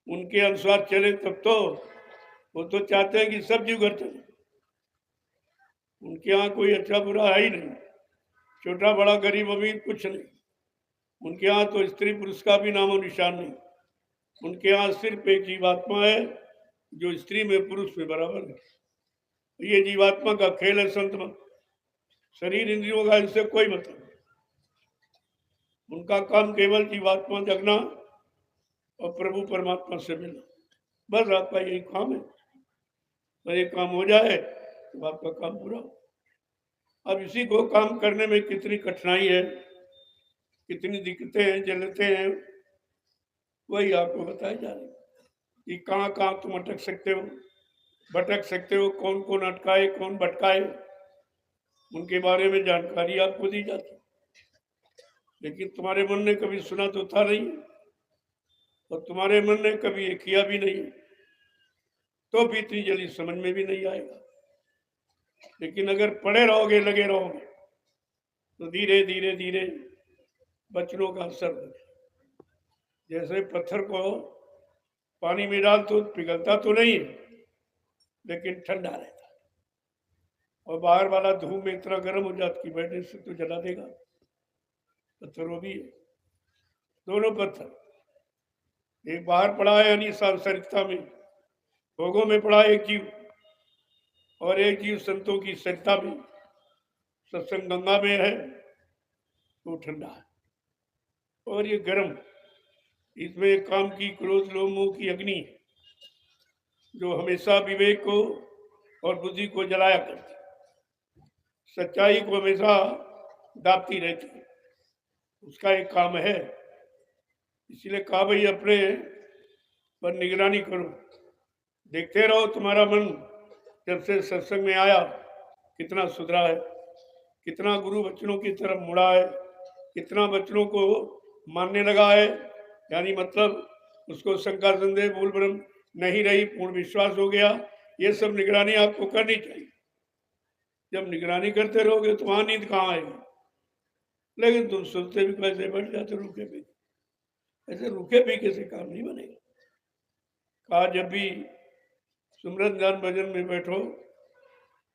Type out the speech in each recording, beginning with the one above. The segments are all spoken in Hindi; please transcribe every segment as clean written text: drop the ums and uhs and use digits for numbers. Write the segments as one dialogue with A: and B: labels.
A: उनके अनुसार चले तब तो वो तो चाहते हैं कि सब जीव घर चले। उनके यहाँ कोई अच्छा बुरा है ही नहीं, छोटा बड़ा गरीब अमीर कुछ नहीं। उनके यहाँ तो स्त्री पुरुष का भी नामो निशान नहीं। उनके यहाँ सिर्फ एक जीवात्मा है जो स्त्री में पुरुष में बराबर है। ये जीवात्मा का खेल है संत मत। शरीर इंद्रियों का इनसे कोई मतलब नहीं। उनका काम केवल जीवात्मा जगना और प्रभु परमात्मा से मिलना, बस आपका यही काम है। और ये काम हो जाए तो आपका काम पूरा हो। अब इसी को काम करने में कितनी कठिनाई है, कितनी दिक्कतें हैं, जलते हैं, वही आपको बताया जा रही कि कहाँ कहाँ तुम अटक सकते हो, भटक सकते हो, कौन कौन अटकाए कौन भटकाए, उनके बारे में जानकारी आपको दी जाती है। लेकिन तुम्हारे मन ने कभी सुना तो था नहीं, और तुम्हारे मन ने कभी ये किया भी नहीं, तो भी इतनी जल्दी समझ में भी नहीं आएगा। लेकिन अगर पढ़े रहोगे, लगे रहोगे, तो धीरे धीरे धीरे वचनों का असर हो जाए। जैसे पत्थर को पानी में डाल तो पिघलता तो नहीं है, लेकिन ठंडा रहता है, और बाहर वाला धूप में इतना गर्म हो जाता कि बैठने से तो जला देगा। पत्थर वो भी है, दोनों पत्थर, एक बाहर पड़ा है यानी सांसारिकता में, भोगों में पड़ा एक जीव, और एक जीव संतों की सरिता में, सत्संग गंगा में है, तो ठंडा है। और ये गर्म, इसमें काम की, क्रोध, लोभ, मोह की अग्नि जो हमेशा विवेक को और बुद्धि को जलाया करती, सच्चाई को हमेशा दाबती रहती है, उसका एक काम है। इसलिए कहा भाई अपने पर निगरानी करो, देखते रहो तुम्हारा मन जब से सत्संग में आया कितना सुधरा है, कितना गुरु बच्चों की तरफ मुड़ा है, कितना बच्चों को मानने लगा है, यानी मतलब उसको शंका संदेह भूल भ्रम नहीं रही, पूर्ण विश्वास हो गया। ये सब निगरानी आपको करनी चाहिए। जब निगरानी करते रहोगे तो वहां नींद कहाँ आएगी। लेकिन तुम सुनते भी कैसे बैठ जाते रुके भी, ऐसे रुके भी कैसे काम नहीं बनेगा। कहा जब भी सुमरन ध्यान भजन में बैठो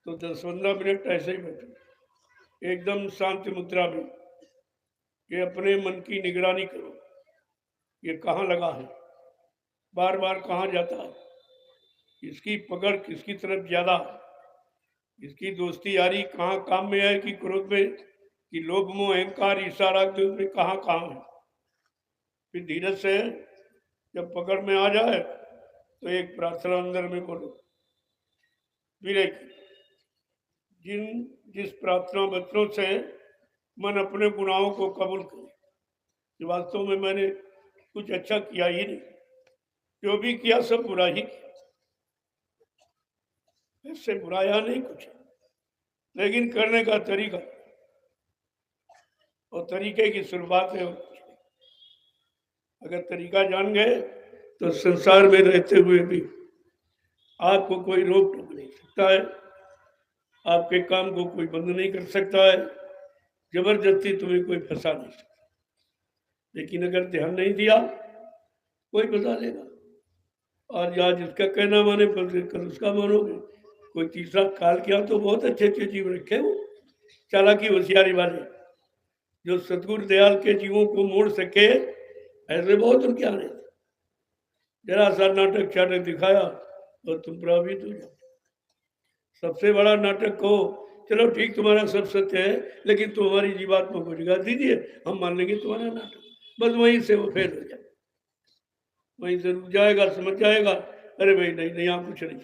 A: तो 10-15 मिनट ऐसे ही बैठो, एकदम शांत मुद्रा में, ये अपने मन की निगरानी करो, ये कहाँ लगा है, बार बार कहाँ जाता है, इसकी पकड़ किसकी तरफ ज्यादा है, इसकी दोस्ती यारी कहाँ काम में है कि क्रोध में, कि लोभ मोह अहंकार इशारा में कहाँ कहाँ है। फिर धीरज से जब पकड़ में आ जाए तो एक प्रार्थना अंदर में बोलो, विवेक, जिस प्रार्थना वचनों से मन अपने गुनाहों को कबूल करे कि वास्तव में मैंने कुछ अच्छा किया ही नहीं, जो भी किया सब बुरा ही किया, इससे बुराया नहीं कुछ, लेकिन करने का तरीका और तरीके की शुरुआत है। अगर तरीका जान गए तो संसार में रहते हुए भी आपको कोई रोक टोक नहीं सकता है, आपके काम को कोई बंद नहीं कर सकता है, जबरदस्ती तुम्हें कोई फंसा नहीं सकता। लेकिन अगर ध्यान नहीं दिया कोई फंसा लेगा, और आज इसका कहना माने कल उसका मानोगे। कोई तीसरा काल किया तो बहुत अच्छे अच्छे जीव रखे वो चालाकी होशियारी वाले, जो सतगुरु दयाल के जीवों को मोड़ सके, ऐसे बहुत उनके आने थे। जरा सा नाटक चाटक दिखाया और तुम प्रभावित हो जाओ। सबसे बड़ा नाटक को चलो ठीक तुम्हारा सब सत्य है, लेकिन तुम हमारी जीवात्मा को जगा दीजिए, हम मान लेंगे तुम्हारा नाटक। बस वहीं से वो फेल हो जाए, वहीं से रुक जाएगा, समझ जाएगा अरे भाई नहीं नहीं यहाँ कुछ नहीं,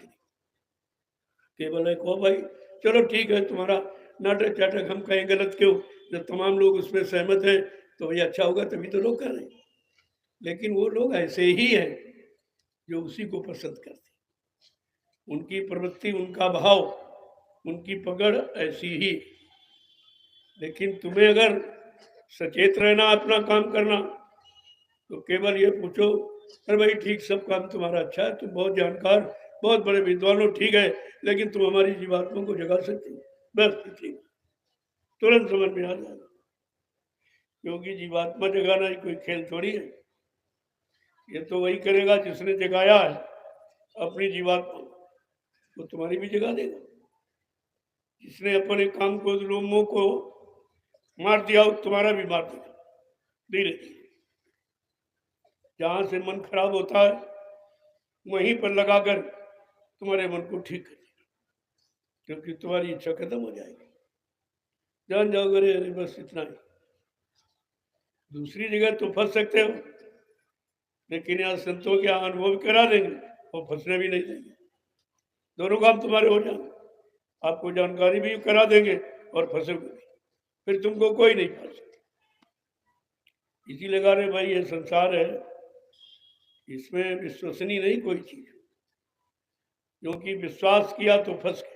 A: केवल एक हो भाई चलो ठीक है तुम्हारा नाटक चाटक हम कहें गलत क्यों, जब तमाम लोग उसमें सहमत हैं तो भाई अच्छा होगा तभी तो लोग कर रहे हैं। लेकिन वो लोग ऐसे ही हैं जो उसी को पसंद करते, उनकी प्रवृत्ति, उनका भाव, उनकी पकड़ ऐसी ही। लेकिन तुम्हें अगर सचेत रहना, अपना काम करना, तो केवल ये पूछो अरे भाई ठीक सब काम तुम्हारा अच्छा है, तुम बहुत जानकार, बहुत बड़े विद्वान हो, ठीक है, लेकिन तुम हमारी जीवात्मा को जगा सकते हो, बस ठीक, तुरंत समझ में आ जाएगा। क्योंकि जीवात्मा जगाना ही कोई खेल थोड़ी है। ये तो वही करेगा जिसने जगाया है अपनी जीवात्मा, वो तुम्हारी भी जगा देगा। जिसने अपने काम को, लोगों को मार दिया, वो तुम्हारा भी मार देगा धीरे धीरे। जहां से मन खराब होता है वहीं पर लगाकर तुम्हारे मन को ठीक कर देगा, क्योंकि तुम्हारी इच्छा खत्म हो जाएगी। जान जाओगे अरे अरे बस इतना ही। दूसरी जगह तो फंस सकते हो, लेकिन यहाँ संतों के अनुभव करा देंगे और फंसने भी नहीं देंगे। दोनों काम तुम्हारे हो जाएंगे, आपको जानकारी भी करा देंगे और फंसोगे भी, फिर तुमको कोई नहीं फंस सकता। इसीलिए कह रहे भाई ये संसार है, इसमें विश्वसनीय नहीं कोई चीज, क्योंकि विश्वास किया तो फंस गए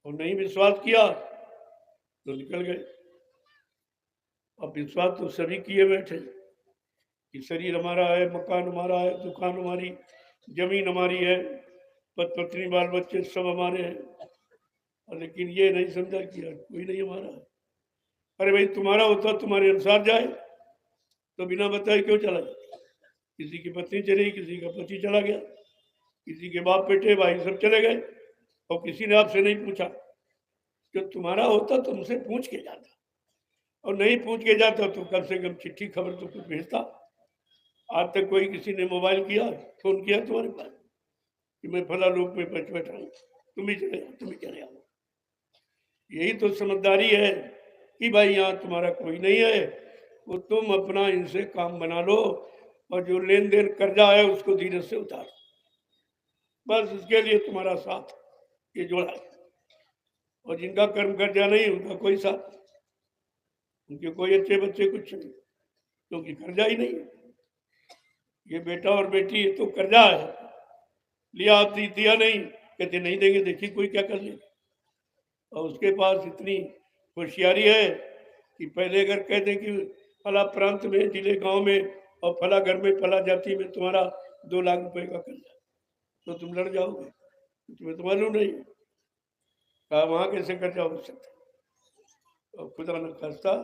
A: और नहीं विश्वास किया तो निकल गए। अब विश्वास तो सभी किए बैठे कि शरीर हमारा है, मकान हमारा है, दुकान हमारी, जमीन हमारी है, पत्नी बाल बच्चे सब हमारे हैं, लेकिन ये नहीं समझा कि कोई नहीं हमारा है। अरे भाई तुम्हारा होता तुम्हारे अनुसार जाए तो बिना बताए क्यों चला जाता? किसी की पत्नी चली, किसी का पति चला गया, किसी के बाप बेटे भाई सब चले गए और किसी ने आपसे नहीं पूछा। जो तुम्हारा होता तुमसे पूछ के जाता, और नहीं पूछ के जाता तो कम से कम चिट्ठी खबर तो कुछ भेजता। आज तक कोई किसी ने मोबाइल किया, फोन किया तुम्हारे पास कि मैं फला लोग में बैठा हूँ, तुम ही चले आओ। यही तो समझदारी है कि भाई यहाँ तुम्हारा कोई नहीं है, वो तुम अपना इनसे काम बना लो और जो लेन देन कर्जा है उसको धीरे से उतारो। बस इसके लिए तुम्हारा साथ ये जोड़ा है। और जिनका कर्म कर्जा नहीं उनका कोई साथ, उनके कोई अच्छे बच्चे कुछ नहीं, क्योंकि कर्जा ही नहीं है। ये बेटा और बेटी तो कर्जा है, लिया दिया नहीं, कहते नहीं देंगे, देखिए कोई क्या कर ले। और उसके पास इतनी होशियारी है कि पहले अगर कह दें कि फला प्रांत में, जिले गांव में और फला घर में, फला जाति में तुम्हारा 2 लाख रुपए का कर्जा, तो तुम लड़ जाओगे, तुम्हें तो मालूम नहीं है कहा वहां कैसे कर्जा हो सकता। और खुदा न खास्ता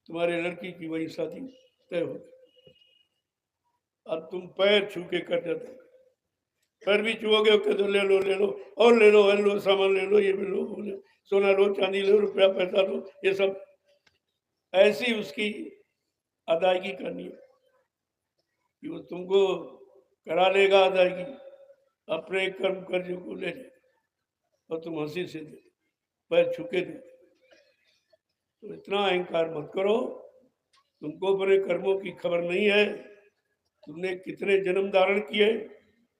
A: तुम्हारे लड़की की वही शादी तय हो गई, अब तुम पैर छू के कर्जा दो, पैर भी छुओगे तो ले लो और ले लो सामान ले लो, ये भी लो, सोना लो, चांदी लो, रुपया पैसा लो, ये सब ऐसी उसकी अदायगी करनी है कि वो तुमको करा लेगा अदायगी, अपने कर्म कर्ज को ले ले और तुम हंसी से दे, पैर छुके दे। तो इतना अहंकार मत करो, तुमको अपने कर्मों की खबर नहीं है, तुमने कितने जन्म धारण किए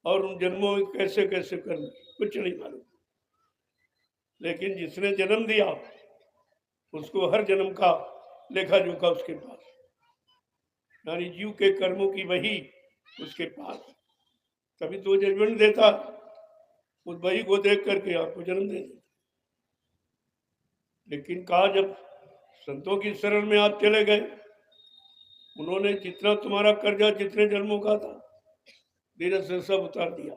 A: और उन जन्मों में कैसे कैसे कर्म कुछ नहीं मालूम। लेकिन जिसने जन्म दिया उसको हर जन्म का लेखा जोखा उसके पास, यानी जीव के कर्मों की वही उसके पास, तभी तो जजमेंट देता, उस वही को देख करके आपको जन्म दे देता। लेकिन कहा जब संतों की शरण में आप चले गए, उन्होंने जितना तुम्हारा कर्जा जितने जन्मों का था धीरे से सब उतार दिया,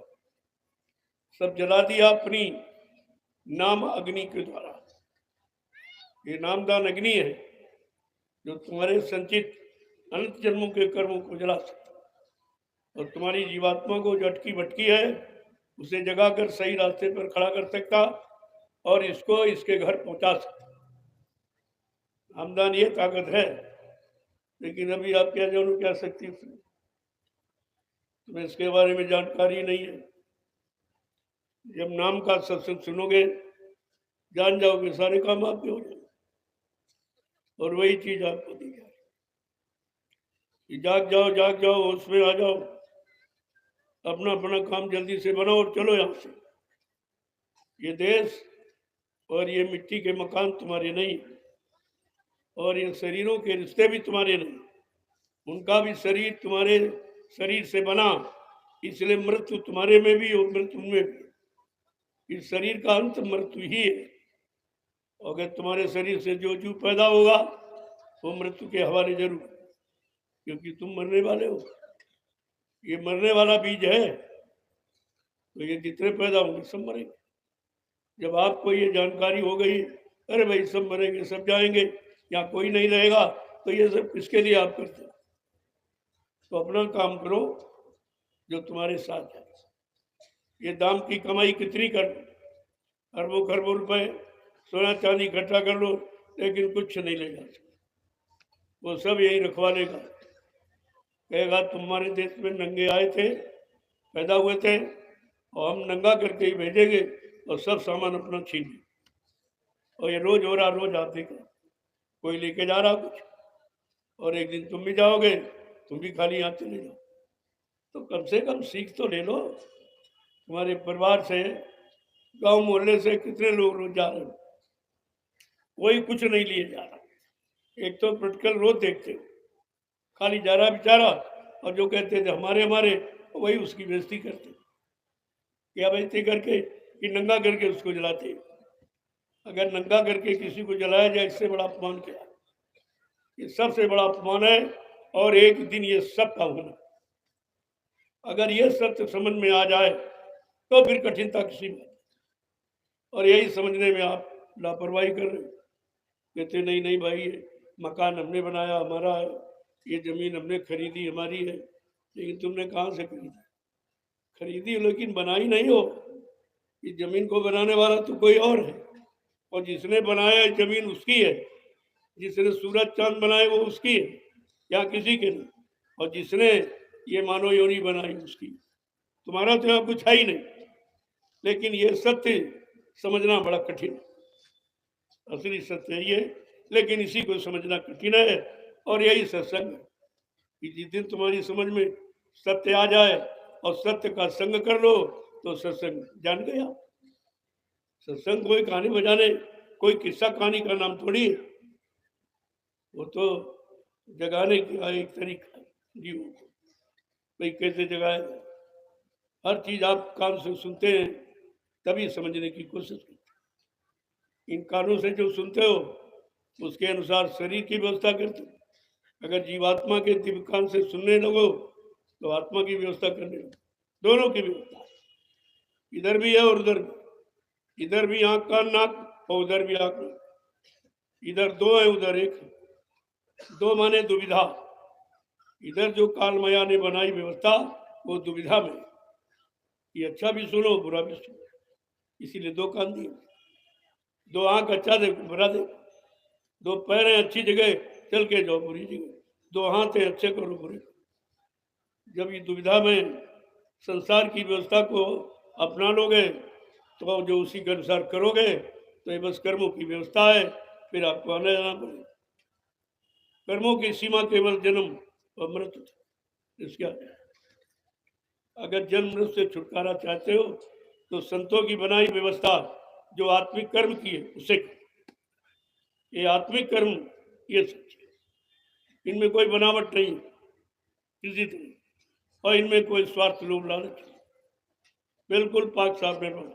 A: सब जला दिया अपनी नाम अग्नि के द्वारा। ये नामदान अग्नि है जो तुम्हारे संचित अनंत जन्मों के कर्मों को जला सकता और तुम्हारी जीवात्मा को जो अटकी भटकी है उसे जगाकर सही रास्ते पर खड़ा कर सकता और इसको इसके घर पहुंचा सकता। नामदान ये ताकत है, लेकिन अभी आप क्या जानो क्या शक्ति उसमें, तुम्हें इसके बारे में जानकारी नहीं है। जब नाम का सत्संग सुनोगे जान जाओगे, सारे काम आपके हो जाएंगे और वही चीज आपको दी जाएगी। जाग जाओ, उसमें आ जाओ, अपना अपना काम जल्दी से बनाओ और चलो यहाँ से। ये देश और ये मिट्टी के मकान तुम्हारे नहीं, और इन शरीरों के रिश्ते भी तुम्हारे नहीं, उनका भी शरीर तुम्हारे शरीर से बना, इसलिए मृत्यु तुम्हारे में भी और मृत्यु में भी। इस शरीर का अंत मृत्यु ही है। अगर तुम्हारे शरीर से जो जीव पैदा होगा वो मृत्यु के हवाले जरूर, क्योंकि तुम मरने वाले हो। ये मरने वाला बीज है, तो ये जितने पैदा होंगे सब मरेंगे। जब आपको ये जानकारी हो गई, अरे भाई सब मरेंगे, सब जाएंगे, यहाँ कोई नहीं रहेगा, तो ये सब किसके लिए आप करते हो? तो अपना काम करो जो तुम्हारे साथ है। ये दाम की कमाई कितनी कर लो, अरबों खरबों रुपए सोना चांदी इकट्ठा कर लो, लेकिन कुछ नहीं ले जा सकते। वो सब यही रखवा लेगा, कहेगा तुम्हारे देश में नंगे आए थे, पैदा हुए थे, और हम नंगा करके ही भेजेंगे और सब सामान अपना छीन लें। और ये रोज हो रहा, रोज आते का कोई लेके जा रहा कुछ, और एक दिन तुम भी जाओगे, तुम भी खाली हाथ चले जाओ। तो कम से कम सीख तो ले लो। तुम्हारे परिवार से, गांव मोहल्ले से कितने लोग रोज जा रहे हो, कोई कुछ नहीं लिए जा रहा। एक तो प्रैक्टिकल रोज देखते हो, खाली जा रहा बेचारा, और जो कहते थे हमारे हमारे, वही उसकी बेइज्जती करते। क्या बेइज्जती करके कि नंगा करके उसको जलाते। अगर नंगा करके किसी को जलाया जाए, इससे बड़ा अपमान क्या? ये सबसे बड़ा अपमान है, और एक दिन ये सब का होना। अगर ये सत्य समझ में आ जाए तो फिर कठिनता किसी में, और यही समझने में आप लापरवाही कर रहे हो। कहते नहीं नहीं भाई, ये मकान हमने बनाया, हमारा है, ये जमीन हमने खरीदी, हमारी है। लेकिन तुमने कहाँ से खरीदी? खरीदी लेकिन बनाई नहीं हो। ये जमीन को बनाने वाला तो कोई और है, और जिसने बनाया जमीन उसकी है, जिसने सूरज चांद बनाए वो उसकी है, या किसी के नहीं। और जिसने ये मानव योनि बनाई उसकी। तुम्हारा तो यहाँ कुछ है ही नहीं। लेकिन ये सत्य समझना बड़ा कठिन है। असली सत्य ये, लेकिन इसी को समझना कठिन है। और यही सत्संग है कि जिस दिन तुम्हारी समझ में सत्य आ जाए और सत्य का संग कर लो, तो सत्संग जान गया। सत्संग कोई कहानी बजाने, कोई किस्सा कहानी का नाम थोड़ी है। वो तो जगाने का एक तरीका जीवों को, भाई कैसे जगाए। हर चीज आप कान से सुनते हैं, तभी समझने की कोशिश करते हैं। इन कानों से जो सुनते हो, उसके अनुसार शरीर की व्यवस्था करते हो। अगर जीवात्मा के दिव्य कान से सुनने लगो, तो आत्मा की व्यवस्था करने लगो। दोनों की व्यवस्था, इधर भी है और उधर भी। इधर भी आंख कान नाक, और उधर भी आंख नाक। इधर दो है, उधर एक है। दो माने दुविधा। इधर जो काल माया ने बनाई व्यवस्था, वो दुविधा में। ये अच्छा भी सुनो, बुरा भी सुनो, इसीलिए दो कान दिए। दो आंख, अच्छा देखो बुरा देखो। दो पैर हैं, अच्छी जगह चल के जाओ, बुरी जगह। दो हाथ हैं, अच्छे करो बुरे। जब ये दुविधा में संसार की व्यवस्था को अपना लोगे, तो जो उसी के अनुसार करोगे, तो ये बस कर्मों की व्यवस्था है। फिर आपको आने जाना पड़ेगा। कर्मों की सीमा केवल जन्म और मृत्यु है। इसके आगे अगर जन्म मृत्यु से छुटकारा चाहते हो, तो संतों की बनाई व्यवस्था जो आत्मिक कर्म की है उसे। ये आत्मिक कर्म ये सच है। इनमें कोई बनावट नहीं है किसी तरह, और इनमें कोई स्वार्थ लोभ लालच, बिल्कुल पाक साफ निर्मल।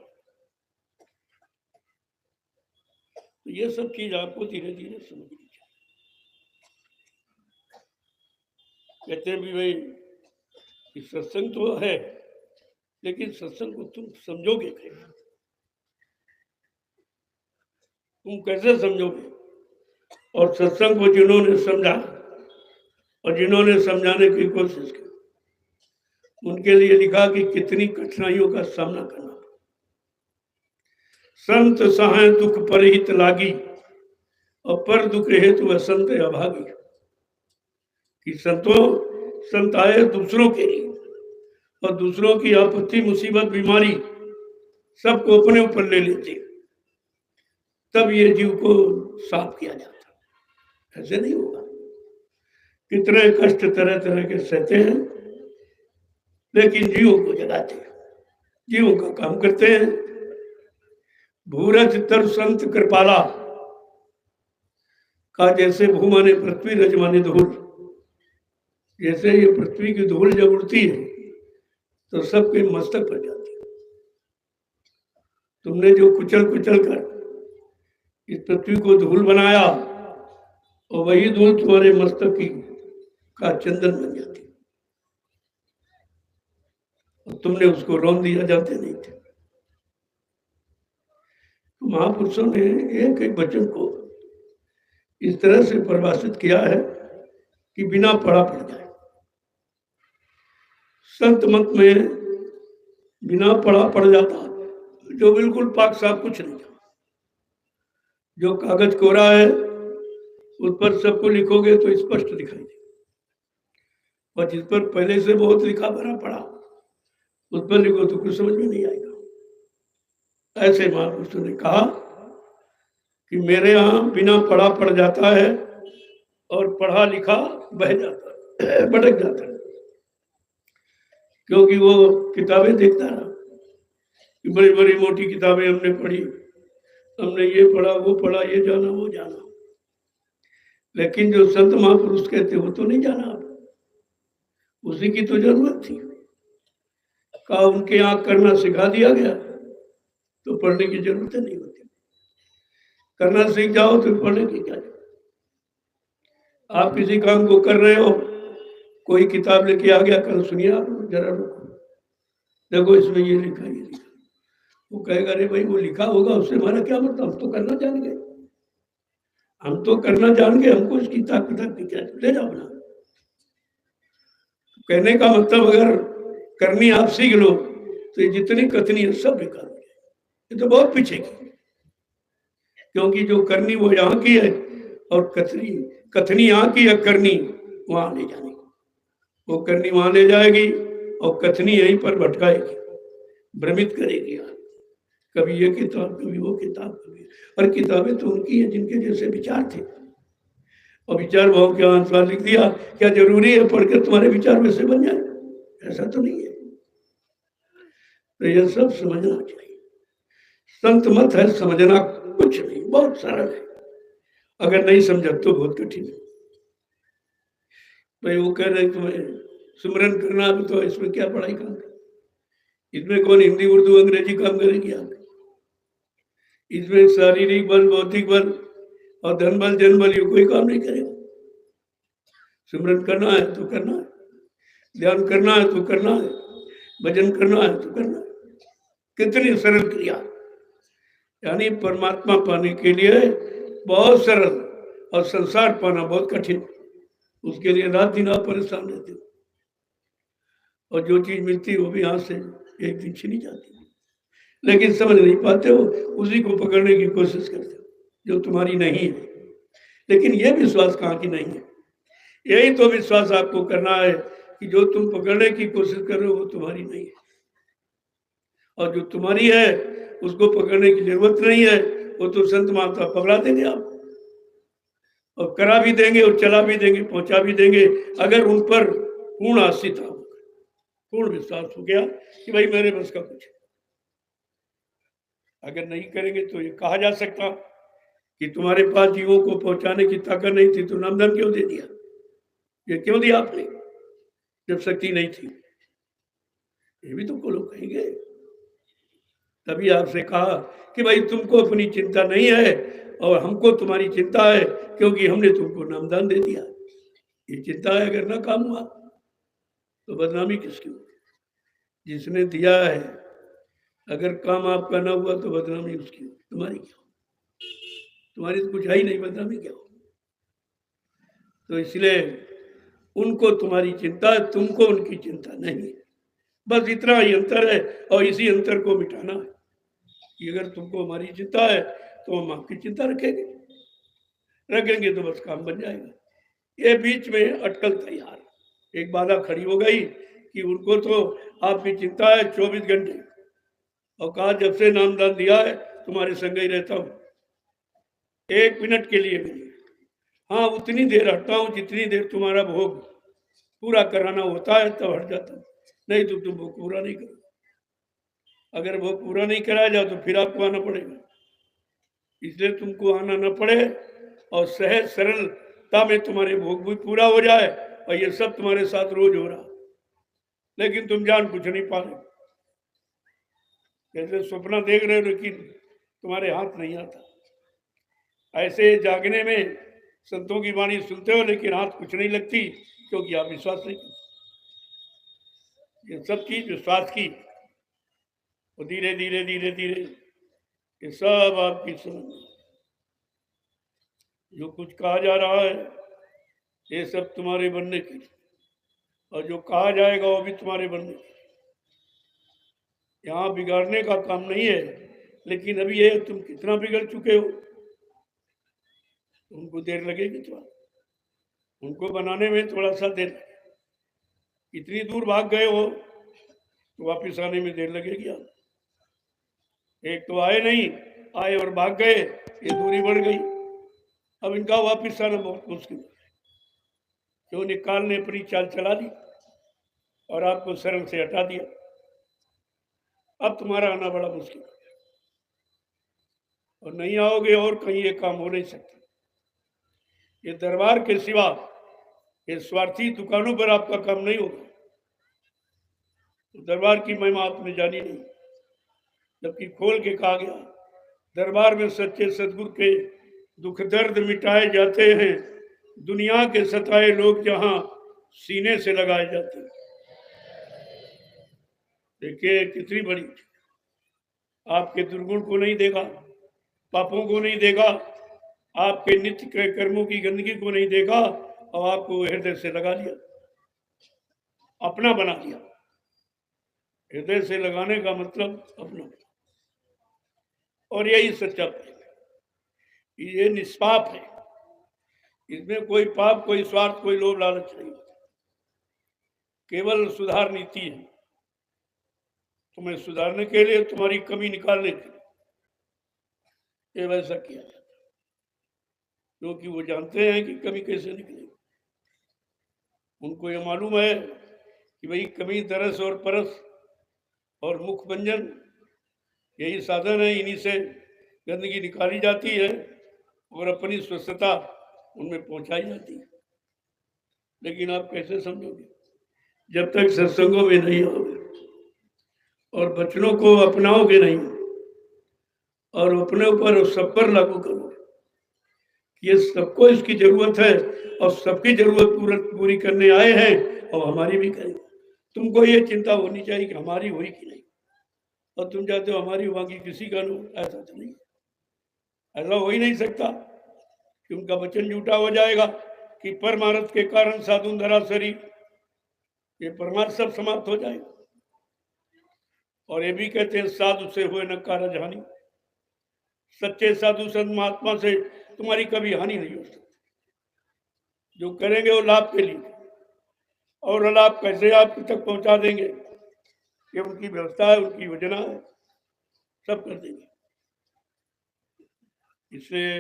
A: तो ये सब चीज आपको धीरे धीरे समझनी चाहिए। कहते हैं भी भाई कि सत्संग तो है, लेकिन सत्संग को तुम समझोगे कैसे? तुम कैसे समझोगे? और सत्संग को जिन्होंने समझा और जिन्होंने समझाने की कोशिश की, उनके लिए लिखा कि कितनी कठिनाइयों का सामना करना। संत सहाय दुख परहित लागी, और पर दुख हेतु वह संत अभागी। कि संत आए दूसरों के लिए, और दूसरों की आपत्ति मुसीबत बीमारी सबको अपने ऊपर ले लेते, तब ये जीव को साफ किया जाता। ऐसे नहीं होगा। कितने कष्ट तरह तरह के सहते हैं, लेकिन जीवों को जगाते हैं, जीवों का काम करते हैं। भूरज तर संत कृपाला का जैसे भूमाने पृथ्वी रजमाने धूल। जैसे ये पृथ्वी की धूल जब उड़ती है, तो सबके मस्तक पर जाती है। तुमने जो कुचल कुचल कर इस पृथ्वी को धूल बनाया, और वही धूल तुम्हारे मस्तक की का चंदन बन जाती, और तुमने उसको रौंद दिया, जानते नहीं थे। तो महापुरुषों ने एक एक वचन को इस तरह से परिभाषित किया है कि बिना पढ़ा पड़ जाए। संत मत में बिना पढ़ा पड़ जाता, जो बिल्कुल पाक साफ कुछ नहीं था। जो कागज कोरा है उस पर सबको लिखोगे तो स्पष्ट दिखाई देगा, और जिस पर पहले से बहुत लिखा भरा पड़ा उस पर लिखो तो कुछ समझ में नहीं आएगा। ऐसे महापुरुषों ने कहा कि मेरे यहाँ बिना पढ़ा पड़ जाता है और पढ़ा लिखा बह जाता है, भटक जाता है, क्योंकि वो किताबें देखता रहा कि बड़ी बड़ी मोटी किताबें हमने पढ़ी, हमने ये पढ़ा वो पढ़ा, ये जाना वो जाना, लेकिन जो संत महापुरुष कहते वो तो नहीं जाना। उसी की तो जरूरत थी। कहा उनके यहाँ करना सिखा दिया गया तो पढ़ने की जरूरत नहीं होती। करना सीख जाओ तो पढ़ने की क्या जरूरत। आप किसी काम को कर रहे हो, कोई किताब लेके आ गया, कल सुनिए आप जरा रुको, देखो इसमें ये लिखा ये लिखा, वो कहेगा अरे भाई वो लिखा होगा उससे हमारा क्या मतलब, हम तो करना जान गए, हम तो करना जान गए, हमको इसकी किताब की क्या, ले जाओ ना। कहने का मतलब अगर करनी आप सीख लो तो ये जितनी कथनी है सब बेकार हो जाए, ये तो बहुत पीछे की, क्योंकि जो करनी वो यहाँ की है और कथनी यहाँ की है, करनी वहां ले जाने की। वो करनी वहां ले जाएगी और कथनी यहीं पर भटकाएगी, भ्रमित करेगी। कभी ये किताब कभी वो किताब कभी, और किताबें तो उनकी हैं जिनके जैसे विचार थे, और विचार भाव के अनुसार लिख दिया। क्या जरूरी है पढ़कर तुम्हारे विचार वैसे बन जाए? ऐसा तो नहीं है। तो यह सब समझना चाहिए। संत मत है समझना कुछ नहीं, बहुत सरल है, अगर नहीं समझा तो बहुत कठिन है। भाई वो कह रहे तुम्हें सुमरन करना है तो इसमें क्या पढ़ाई काम है? इसमें कौन हिंदी उर्दू अंग्रेजी काम करेगी? आप इसमें शारीरिक बल, भौतिक बल और धन बल जन बल ये कोई काम नहीं करेगा। सिमरन करना है तो करना है, ध्यान करना है तो करना है, भजन करना है तो करना है। कितनी सरल क्रिया, यानी परमात्मा पाने के लिए बहुत सरल और संसार पाना बहुत कठिन। उसके लिए रात दिन आप परेशान रहते हो, और जो चीज मिलती है वो भी हाथ से एक दिन छिनी जाती है, लेकिन समझ नहीं पाते हो, उसी को पकड़ने की कोशिश करते हो जो तुम्हारी नहीं है। लेकिन ये विश्वास कहाँ की नहीं है? यही तो विश्वास आपको करना है कि जो तुम पकड़ने की कोशिश कर रहे हो वो तुम्हारी नहीं है, और जो तुम्हारी है उसको पकड़ने की जरूरत नहीं है। वो तो संत महात्मा पकड़ा देंगे आप, और करा भी देंगे और चला भी देंगे, पहुंचा भी देंगे, अगर उन पर पूर्ण आस्था हो, पूर्ण विश्वास हो गया कि भाई मेरे बस का कुछ। अगर नहीं करेंगे तो ये कहा जा सकता कि तुम्हारे पास जीवों को पहुंचाने की ताकत नहीं थी तो नामदान क्यों दे दिया? ये क्यों दिया आपने जब शक्ति नहीं थी? ये भी तुमको लोग कहेंगे। तभी आपसे कहा कि भाई तुमको अपनी चिंता नहीं है और हमको तुम्हारी चिंता है, क्योंकि हमने तुमको नामदान दे दिया। ये चिंता है, अगर ना काम हुआ तो बदनामी किसकी होगी? जिसने दिया है, अगर काम आपका ना हुआ तो बदनामी उसकी होगी, तुम्हारी क्या हो? तुम्हारी तो कुछ है ही नहीं, बदनामी क्या हो? तो इसलिए उनको तुम्हारी चिंता है, तुमको उनकी चिंता नहीं है। बस इतना ही अंतर है, और इसी अंतर को मिटाना है कि अगर तुमको हमारी चिंता है तो हम आपकी चिंता रखेंगे तो बस काम बन जाएगा। ये बीच में अटकल तैयार, एक बाधा खड़ी हो गई कि उनको तो आपकी चिंता है 24 घंटे, और कहा जब से नामदान दिया है तुम्हारे संग ही रहता हूँ, 1 मिनट के लिए भी। हाँ, उतनी देर हटता हूँ जितनी देर तुम्हारा भोग पूरा कराना होता है, तब हट जाता हूँ, नहीं तो तुम भोग पूरा नहीं करो। अगर भोग पूरा नहीं कराया जाए तो फिर आपको आना पड़ेगा, इसलिए तुमको आना न पड़े और सहज सरलता में तुम्हारे भोग भी पूरा हो जाए, और ये सब तुम्हारे साथ रोज हो रहा, लेकिन तुम जान कुछ नहीं पा रहे। जैसे सपना देख रहे हो लेकिन तुम्हारे हाथ नहीं आता, ऐसे जागने में संतों की वाणी सुनते हो लेकिन हाथ कुछ नहीं लगती, क्योंकि आप विश्वास नहीं करते। ये सब चीज विश्वास की, और धीरे धीरे धीरे धीरे ये सब आपकी समझ, जो कुछ कहा जा रहा है ये सब तुम्हारे बनने के लिए, और जो कहा जाएगा वो भी तुम्हारे बनने। यहाँ बिगाड़ने का काम नहीं है, लेकिन अभी ये तुम कितना बिगड़ चुके हो, उनको देर लगेगी थोड़ा, उनको बनाने में थोड़ा सा देर लगेगी। इतनी दूर भाग गए हो तो वापिस आने में देर लगेगी। आप एक तो आए नहीं, आए और भाग गए, ये दूरी बढ़ गई। अब इनका वापिस आना बहुत मुश्किल है, क्यों निकाल ने अपनी चाल चला दी और आपको शरण से हटा दिया। अब तुम्हारा आना बड़ा मुश्किल है और नहीं आओगे और कहीं ये काम हो नहीं सकता। ये दरबार के सिवा ये स्वार्थी दुकानों पर आपका काम नहीं होगा। तो दरबार की महिमा आपने जानी नहीं, जबकि खोल के कहा गया दरबार में सच्चे सदगुरु के दुख दर्द मिटाए जाते हैं, दुनिया के सताए लोग जहां सीने से लगाए जाते हैं। देखिए कितनी बड़ी, आपके दुर्गुण को नहीं देगा, पापों को नहीं देगा, आपके नित्य के कर्मों की गंदगी को नहीं देगा और आपको हृदय से लगा लिया, अपना बना दिया। हृदय से लगाने का मतलब अपना, और यही सच्चा प्रेम है। ये निष्पाप है, इसमें कोई पाप, कोई स्वार्थ, कोई लोभ लालच नहीं, केवल सुधार नीति है। तुम्हें सुधारने के लिए, तुम्हारी कमी निकालने के लिए ये वैसा किया जाता है, क्योंकि वो जानते हैं कि कमी कैसे निकलेगी। उनको ये मालूम है कि भाई कमी, तरस और परस और मुख भंजन यही साधन है, इन्हीं से गंदगी निकाली जाती है और अपनी स्वस्थता उनमें पहुंचाई जाती है। लेकिन आप कैसे समझोगे जब तक सत्संगों में नहीं आओगे और वचनों को अपनाओगे नहीं और अपने ऊपर सब पर लागू करोगे। ये सबको इसकी जरूरत है और सबकी जरूरत पूरी करने आए हैं और हमारी भी करेंगे। तुमको ये चिंता होनी चाहिए कि हमारी हुई कि नहीं, और तुम चाहते हो हमारी बाकी किसी का नहीं। ऐसा तो नहीं, ऐसा हो ही नहीं सकता कि उनका वचन झूठा हो जाएगा कि परमार्थ के कारण साधु धरा शरीर, ये परमार्थ सब समाप्त हो जाएगा। और ये भी कहते हैं साधु से हुए न कारज हानि, सच्चे साधु संत महात्मा से तुम्हारी कभी हानि नहीं हो सकती। जो करेंगे वो लाभ के लिए, और लाभ कैसे आप तक पहुंचा देंगे, ये उनकी व्यवस्था है, उनकी योजना है, सब कर देंगे। इसलिए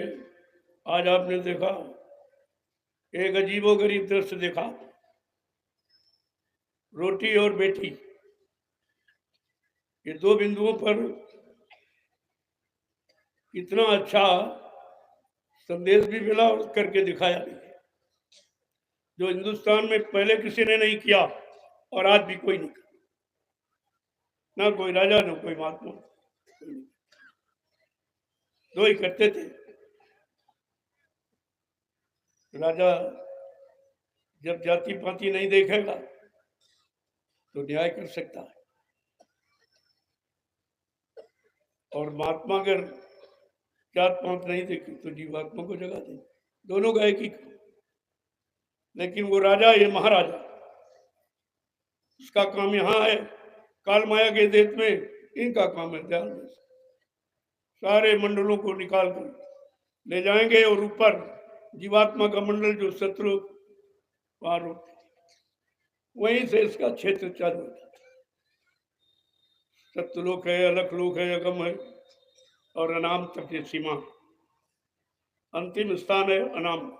A: आज आपने देखा एक अजीबोगरीब दृश्य देखा, रोटी और बेटी, ये दो बिंदुओं पर इतना अच्छा संदेश भी मिला और करके दिखाया भी, जो हिंदुस्तान में पहले किसी ने नहीं किया और आज भी कोई नहीं कर, ना कोई राजा ना कोई महात्मा, दो ही करते थे। राजा जब जाति पाति नहीं देखेगा तो न्याय कर सकता है, और महात्मा अगर जात पात नहीं देखे तो जीवात्मा को जगा दे, दोनों का एक ही। लेकिन वो राजा, ये महाराजा, उसका काम यहाँ है, काल माया के देश में इनका काम है ध्यान में सारे मंडलों को निकाल कर ले जाएंगे और ऊपर जीवात्मा का मंडल जो सतलोक पार होते, वहीं से इसका क्षेत्र चालू होता है। सत्यलोक है, अलख लोक है, अगम है, और अनाम तक ये सीमा, अंतिम स्थान है अनाम।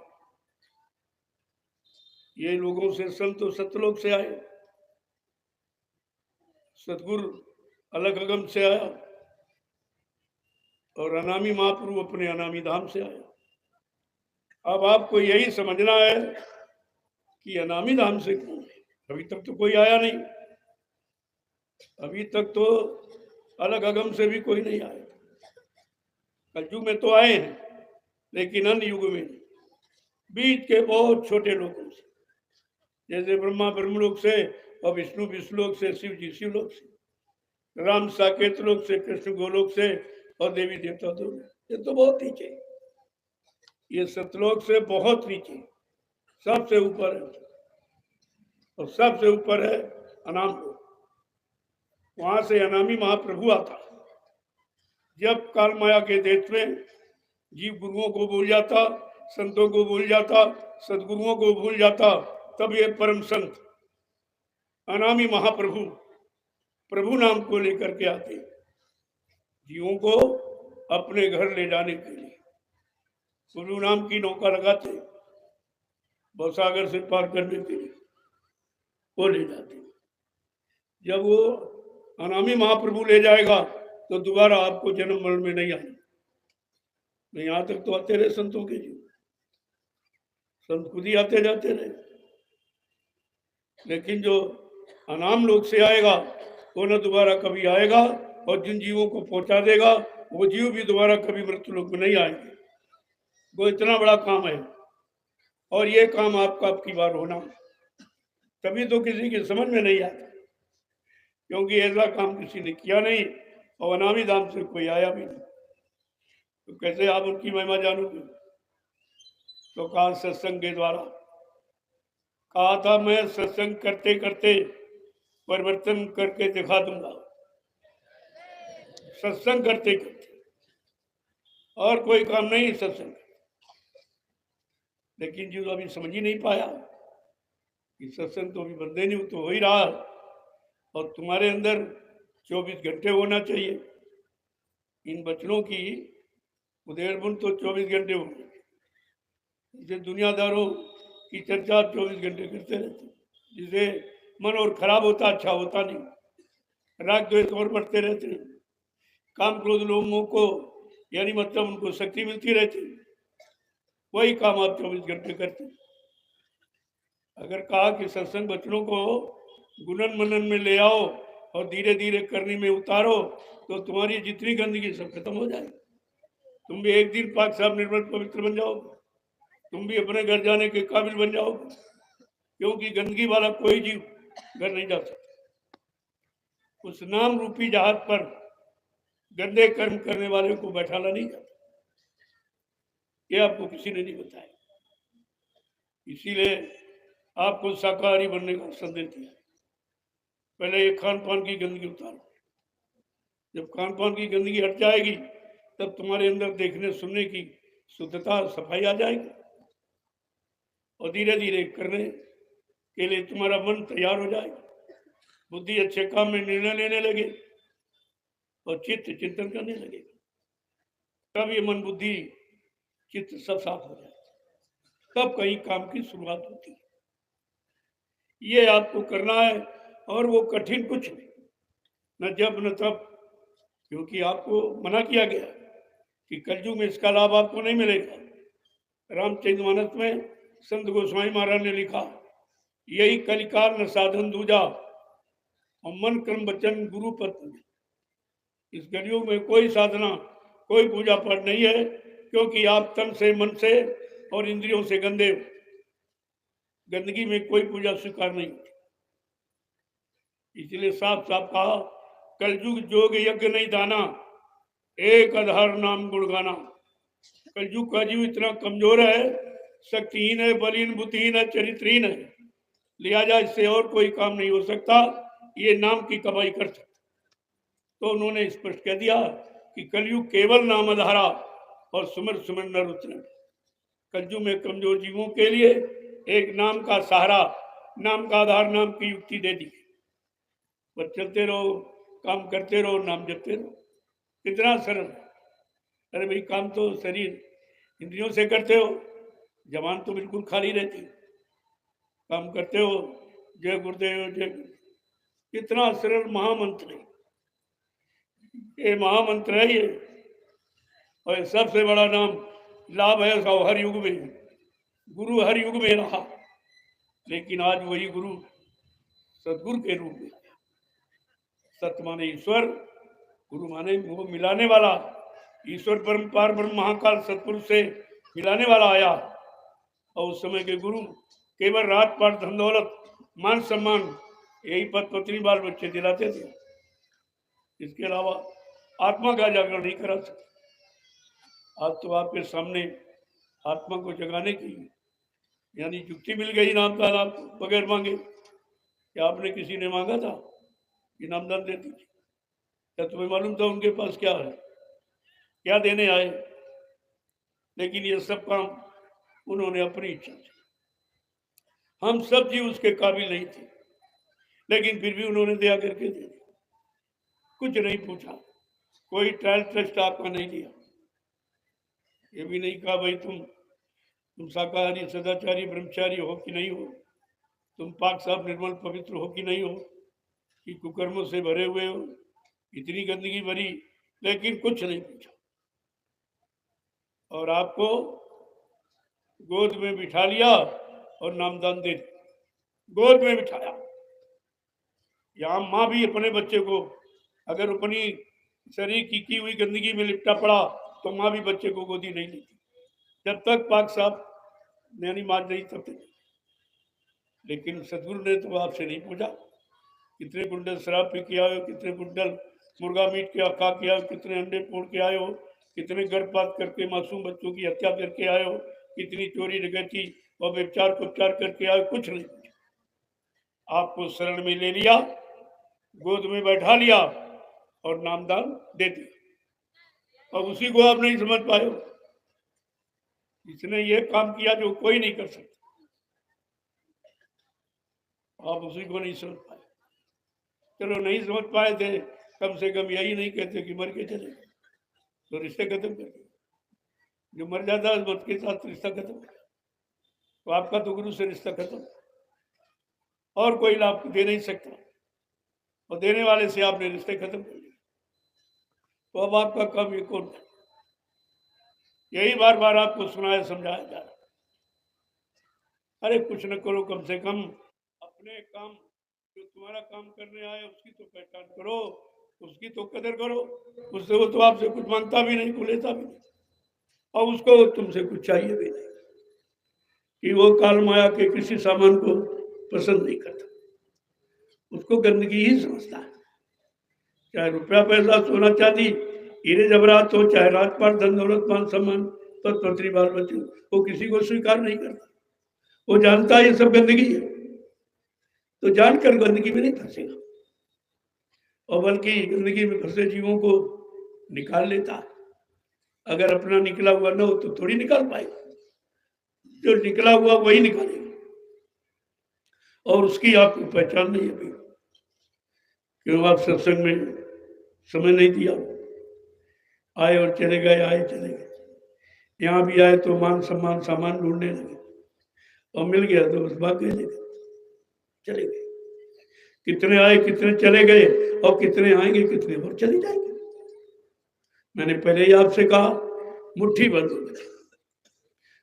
A: ये लोगों से संत सत्यलोक से आए, सतगुरु अलग अगम से आया, और अनामी महाप्रभु अपने अनामी धाम से आया। अब आपको यही समझना है कि अनामी धाम से कौन है। अभी तक तो कोई आया नहीं, अभी तक तो अलग अगम से भी कोई नहीं आया। कलयुग में तो आए हैं, लेकिन अन्य युग में बीच के बहुत छोटे लोगों से, जैसे ब्रह्मा ब्रह्मलोक से, और विष्णु विष्णुलोक से, शिव जी शिवलोक से, राम साकेत लोक से, कृष्ण गोलोक से, और देवी देवता तो ये तो बहुत नीचे, ये सतलोक से बहुत नीचे, सबसे ऊपर है। और सबसे ऊपर है अनाम लोक। वहां से अनामी महाप्रभु आता। जब काल माया के देश में जीव गुरुओं को भूल जाता, संतों को भूल जाता, सदगुरुओं को भूल जाता, तब ये परम संत अनामी महाप्रभु प्रभु नाम को लेकर के आते, जीवों को अपने घर ले जाने के लिए प्रभु नाम की नौका लगाते, भवसागर से पार करने के लिए वो ले जाते। जब वो अनामी महाप्रभु ले जाएगा तो दोबारा आपको जन्म मरण में नहीं आना। नहीं, यहां तक तो आते रहे संतों के जीव, संत खुद ही आते जाते रहे, लेकिन जो अनाम लोक से आएगा वो न दोबारा कभी आएगा, और जिन जीवों को पहुंचा देगा वो जीव भी दोबारा कभी मृत्यु लोक में नहीं आएंगे। वो इतना बड़ा काम है, और ये काम आपका आपकी बार होना, तभी तो किसी की समझ में नहीं आता, क्योंकि ऐसा काम किसी ने किया नहीं और अनामी धाम से कोई आया भी नहीं। तो कैसे आप उनकी महिमा जानोगे? तो कहा सत्संग के द्वारा। कहा था मैं सत्संग करते करते परिवर्तन करके दिखा दूंगा, सत्संग करते करते, और कोई काम नहीं सत्संग। लेकिन जो अभी समझ ही नहीं पाया कि सत्संग तो अभी बंदे नहीं तो हो ही रहा, और तुम्हारे अंदर 24 घंटे होना चाहिए। इन वचनों की उदेरबुन तो 24 घंटे हो, जिसे दुनियादारों की चर्चा 24 घंटे करते रहते, जिसे मन और खराब होता, अच्छा होता नहीं, राग द्वेष और बढ़ते रहते हैं, काम क्रोध लोगों को यानी मतलब उनको शक्ति मिलती रहती, वही काम आप 24 घंटे करते। अगर कहा कि सत्संग वचनों को गुणन मनन में ले आओ और धीरे धीरे करने में उतारो, तो तुम्हारी जितनी गंदगी सब खत्म हो जाएगी। तुम भी एक दिन पाक साहब निर्मल पवित्र बन जाओगे, तुम भी अपने घर जाने के काबिल बन जाओगे, क्योंकि गंदगी वाला कोई जीव घर नहीं जा सकता। उस नाम रूपी जहाज पर गंदे कर्म करने वाले को बैठाना नहीं जाता, ये आपको किसी ने नहीं बताया। इसीलिए आपको शाकाहारी बनने का संदेश दिया। पहले ये खान पान की गंदगी उतारो, जब खान पान की गंदगी हट जाएगी तब तुम्हारे अंदर देखने सुनने की शुद्धता सफाई आ जाएगी, और धीरे धीरे करने के लिए तुम्हारा मन तैयार हो जाएगा, बुद्धि अच्छे काम में निर्णय लेने लगे और चित्त चिंतन करने लगेगा। तब ये मन बुद्धि चित्त सब साफ हो जाए, तब कहीं काम की शुरुआत होती है। ये आपको करना है, और वो कठिन कुछ नहीं, न जब न तब, क्योंकि आपको मना किया गया कि कलयुग में इसका लाभ आपको नहीं मिलेगा। रामचरितमानस में संत गोस्वामी महाराज ने लिखा, यही कलिकाल न साधन दूजा और मन कर्म वचन गुरु पद। इस कलयुग में कोई साधना कोई पूजा पाठ नहीं है, क्योंकि आप तन से मन से और इंद्रियों से गंदे हो। गंदगी में कोई पूजा स्वीकार नहीं होती, इसलिए साफ साफ कहा, कलयुग जोग यज्ञ नहीं दाना, एक आधार नाम गुणगाना। कलयुग का जीव इतना कमजोर है, शक्तिहीन है, बलहीन, बुद्धिहीन है, चरित्रहीन है, लिहाजा इससे और कोई काम नहीं हो सकता, ये नाम की कमाई कर सकता। तो उन्होंने स्पष्ट कह दिया कि कलयुग केवल नाम आधारा और सुमर सुमर नर उतरे। कलयुग में कमजोर जीवों के लिए एक नाम का सहारा, नाम का आधार, नाम की युक्ति दे दी। बस चलते रहो, काम करते रहो, नाम जपते रहो, कितना सरल। अरे भाई, काम तो शरीर इंद्रियों से करते हो, जबान तो बिल्कुल खाली रहती, काम करते हो, जय गुरुदेव जय गुरुदेव, कितना सरल महामंत्र है ये, महामंत्र है ये। और सबसे बड़ा नाम लाभ है हर युग में, गुरु हर युग में रहा, लेकिन आज वही गुरु सदगुरु के रूप में, सत्य माने ईश्वर, गुरु माने वो मिलाने वाला, ईश्वर परम पार ब्रह्म महाकाल सतपुरुष से मिलाने वाला आया। और उस समय के गुरु केवल रात पाठ धन दौलत मान सम्मान यही पद पत्नी बाल बच्चे दिलाते थे, इसके अलावा आत्मा का जागरण नहीं करा सकते। आज तो आपके सामने आत्मा को जगाने की यानी युक्ति मिल गई, नाम का नाम बगैर मांगे, क्या आपने किसी ने मांगा था कि नामदान दे दीजिए? क्या तुम्हें मालूम था उनके पास क्या है, क्या देने आए? लेकिन ये सब काम उन्होंने अपनी इच्छा से, हम सब जी उसके काबिल नहीं थे, लेकिन फिर भी उन्होंने दया करके दे दिया, कुछ नहीं पूछा, कोई ट्रायल टेस्ट आपका नहीं दिया, ये भी नहीं कहा भाई तुम शाकाहारी सदाचारी ब्रह्मचारी हो कि नहीं हो, तुम पाक साफ निर्मल पवित्र हो कि नहीं हो, कि कुकर्मों से भरे हुए हो, इतनी गंदगी भरी, लेकिन कुछ नहीं पूछा। और आपको गोद में बिठा लिया और नामदान दे दिया, गोद में बिठाया। यहाँ माँ भी अपने बच्चे को अगर अपनी शरीर की हुई गंदगी में लिपटा पड़ा तो माँ भी बच्चे को गोदी नहीं लेती, जब तक पाक साफ यानी मार नहीं तब तक। लेकिन सदगुरु ने तो आपसे नहीं पूछा कितने कुंडल शराब पी के आए हो, कितने कुंडल मुर्गा मीट के खा के आए हो, कितने अंडे फोड़ के आए हो, कितने गर्भपात करके मासूम बच्चों की हत्या करके आए हो, कितनी चोरी डकैती और व्यभिचार उपचार करके आए, कुछ नहीं पूछा। आपको शरण में ले लिया, गोद में बैठा लिया और नामदान दे दिया। और उसी को आप नहीं समझ पाए हो, इसने ये काम किया जो कोई नहीं कर सकता, आप उसी को नहीं समझ पाए। चलो नहीं समझ पाए थे, कम से कम यही नहीं कहते कि मर के चले गए तो रिश्ते खत्म कर दिए। जो मर जाता है मौत के साथ रिश्ता खत्म कर, तो आपका तो गुरु से रिश्ता खत्म, और कोई लाभ दे नहीं सकता, और देने वाले से आपने रिश्ते खत्म कर दिए, तो अब आपका काम ये कौन है? यही बार बार आपको सुनाया समझाया जा रहा। अरे कुछ न करो, कम से कम अपने काम, जो तुम्हारा काम करने आया उसकी तो पहचान करो, उसकी तो कदर करो। उससे वो तो आपसे कुछ मांगता भी नहीं, लेता भी नहीं, और उसको तुमसे कुछ चाहिए भी नहीं, कि वो काल माया के किसी सामान को पसंद नहीं करता, उसको गंदगी ही समझता है। चाहे रुपया पैसा सोना चांदी हीरे जवाहरात हो, चाहे राजपाट धन दौलत मान सम्मान पत्नी बाल बच्चे, वो किसी को स्वीकार नहीं करता। वो जानता है ये सब गंदगी है, तो जानकर गंदगी में नहीं फंसेगा, और बल्कि गंदगी में फंसे जीवों को निकाल लेता है। अगर अपना निकला हुआ न हो तो थोड़ी निकाल पाएगा, जो निकला हुआ वही निकालेगा, और उसकी आपको पहचान नहीं है अभी, क्यों आप सत्संग में समय नहीं दिया, आए और चले गए, आए चले गए। यहाँ भी आए तो मान सम्मान सामान ढूंढने लगे, और मिल गया तो बस भाग गए, चले गए। कितने आए कितने चले गए, और कितने आएंगे कितने और चले जाएंगे। मैंने पहले ही आपसे कहा, मुट्ठी भर लोग बचेंगे,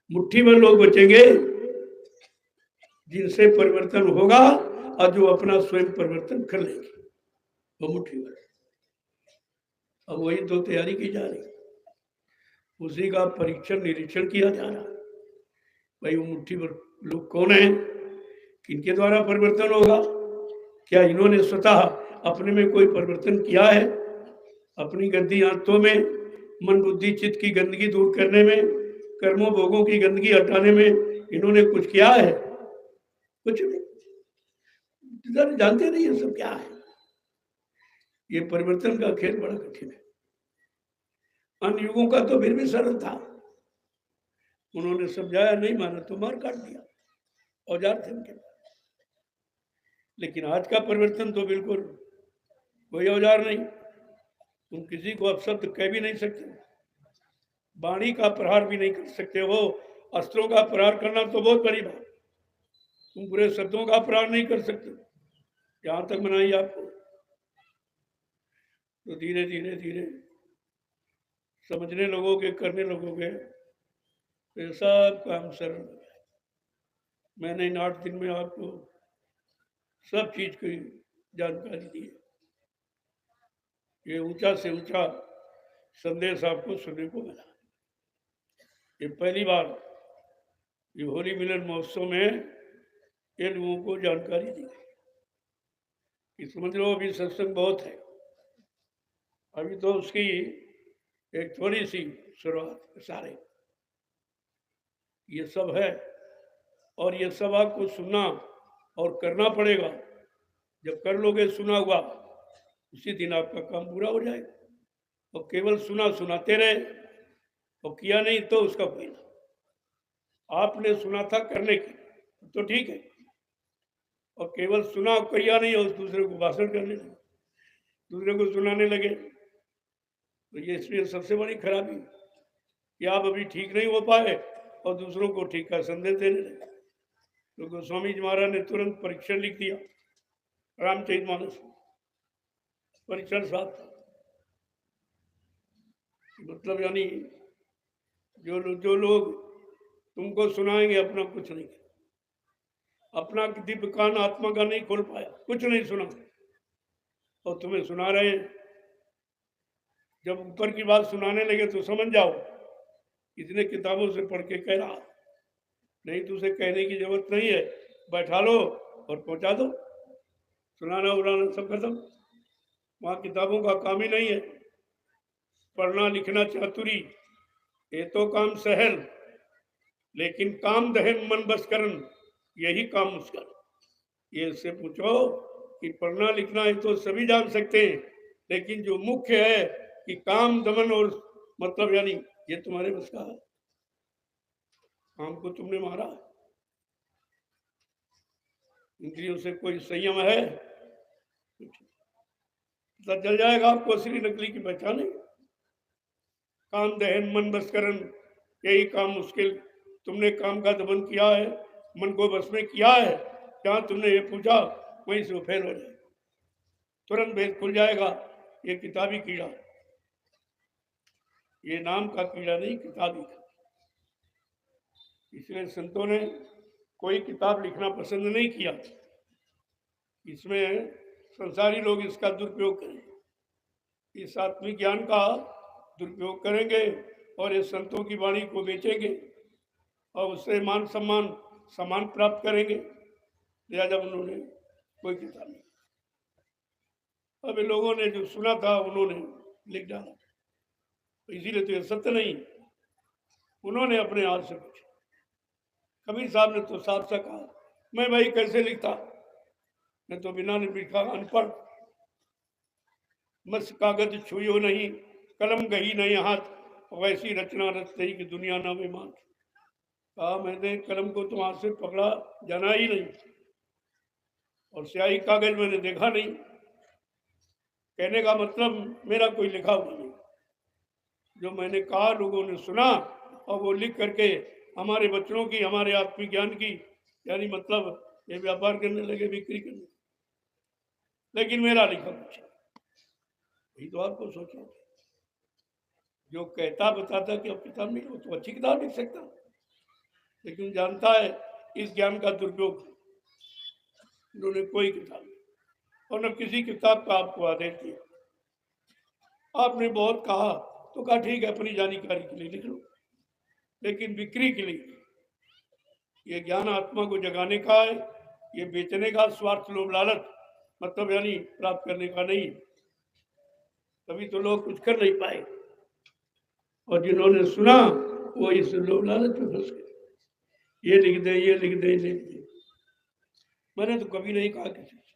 A: मुट्ठी भर लोग बचेंगे जिनसे परिवर्तन होगा, और जो अपना स्वयं परिवर्तन कर लेंगे, वो मुट्ठी भर। अब वही तो तैयारी की जा रही, उसी का परीक्षण निरीक्षण किया जा रहा है। भाई वो मुट्ठी भर लोग कौन है, किनके द्वारा परिवर्तन होगा? क्या इन्होंने स्वतः अपने में कोई परिवर्तन किया है? अपनी गंदी आदतों में, मन बुद्धि चित्त की गंदगी दूर करने में, कर्मों भोगों की गंदगी हटाने में इन्होंने कुछ किया है? कुछ नहीं, जानते नहीं ये सब क्या है। ये परिवर्तन का खेल बड़ा कठिन है। अन्य युगों का तो फिर भी सरल था, उन्होंने समझाया, नहीं माना तो मार काट दिया, औजार थे उनके पास। लेकिन आज का परिवर्तन तो बिल्कुल कोई औजार नहीं, तुम किसी को अपशब्द कह भी नहीं सकते, वाणी का प्रहार भी नहीं कर सकते हो। अस्त्रों का प्रहार करना तो बहुत बड़ी बात, तुम बुरे शब्दों का प्रहार नहीं कर सकते, जहां तक मनाई आपको। तो धीरे धीरे धीरे समझने लगोगे, करने लगोगे, तो सब काम सरल हो जाए। मैंने इन 8 दिन में आपको सब चीज की जानकारी दी है। ये ऊंचा से ऊंचा संदेश आपको सुनने को मिला। ये पहली बार ये होली मिलन महोत्सव में ये लोगों को जानकारी दी गई। समझ लो अभी सत्संग बहुत है, अभी तो उसकी एक थोड़ी सी शुरुआत, सारे ये सब है, और ये सब आपको सुनना और करना पड़ेगा, जब कर लोगे सुना हुआ, उसी दिन आपका काम पूरा हो जाएगा। और केवल सुना सुनाते रहे और किया नहीं तो उसका कोई ना। आपने सुना था करने की तो ठीक है, और केवल सुना किया नहीं और दूसरे को भाषण करने लगे, दूसरे को सुनाने लगे, तो ये इसलिए सबसे बड़ी खराबी कि आप अभी ठीक नहीं हो पाए और दूसरों को ठीक का संदेश देने लगे। तो गोस्वामी जी महाराज ने तुरंत परीक्षण लिख दिया रामचरितमानस में, परीक्षण 7 था। मतलब यानी जो लोग तुमको सुनाएंगे अपना कुछ नहीं, अपना दिव्य कान आत्मा का नहीं खोल पाया, कुछ नहीं सुना, और तुम्हें सुना रहे हैं। जब ऊपर की बात सुनाने लगे तो समझ जाओ इतने किताबों से पढ़ के कह रहा, नहीं तो उसे कहने की जरूरत नहीं है, बैठा लो और पहुंचा दो, सुनाना उड़ाना सब खत्म। वहां किताबों का काम ही नहीं है। पढ़ना लिखना चातुरी ये तो काम सहल, लेकिन काम दहन मन बस करन यही काम मुश्किल। ये इससे पूछो कि पढ़ना लिखना है तो सभी जान सकते हैं, लेकिन जो मुख्य है कि काम दमन और मतलब यानी ये तुम्हारे बस का है। काम को तुमने मारा, इंद्रियों से कोई संयम है, पता चल जाएगा आपको असली नकली की पहचान है। काम दहन मन बस करन यही काम मुश्किल। तुमने काम का दमन किया है, मन को बस में किया है, जहां तुमने ये पूछा वहीं से वो फेल हो जाए, तुरंत भेद खुल जाएगा। ये किताबी कीड़ा, ये नाम का कीड़ा नहीं, किताबी का। इसलिए संतों ने कोई किताब लिखना पसंद नहीं किया, इसमें संसारी लोग इसका दुरुपयोग करेंगे, इस आत्मिक ज्ञान का दुरुपयोग करेंगे और इस संतों की वाणी को बेचेंगे और उससे मान सम्मान प्राप्त करेंगे। लिहाजा उन्होंने कोई किताब नहीं। अब लोगों ने जो सुना था उन्होंने लिख डाला, तो इसीलिए तो ये सत्य नहीं। उन्होंने अपने हाथ से पूछा। कबीर साहब ने तो साफ सा कहा, मैं भाई कैसे लिखता, मैं तो बिना लिखा अनपढ़, मस कागज छुयो नहीं, कलम गही नहीं हाथ, वैसी रचना रचते की दुनिया ना में मान। कहा मैंने कलम को तो हाथ से पकड़ा जाना ही नहीं, और स्याही कागज मैंने देखा नहीं। कहने का मतलब मेरा कोई लिखा हुआ नहीं, जो मैंने कहा लोगों ने सुना और वो लिख करके हमारे बच्चों की, हमारे आत्मिक ज्ञान की यानी मतलब ये व्यापार करने लगे, बिक्री करने। लेकिन मेरा लिखा कुछ यही तो आपको सोचना। जो कहता बताता कि अब किताब नहीं, वो तो अच्छी किताब लिख सकता, लेकिन जानता है इस ज्ञान का दुरुपयोग। उन्होंने कोई किताब नहीं और न किसी किताब का आपको आदेश दिया। आपने बहुत कहा तो कहा ठीक है अपनी जानकारी के लिए लिख लो, लेकिन बिक्री के लिए ये ज्ञान आत्मा को जगाने का है, ये बेचने का स्वार्थ लोभ लालच मतलब यानी प्राप्त करने का नहीं। तभी तो लोग कुछ कर नहीं पाए, और जिन्होंने सुना वो इस लोभ लालच में फंस गए, ये लिख दे ये लिख दे ये लिख दे। मैंने तो कभी नहीं कहा किसी से,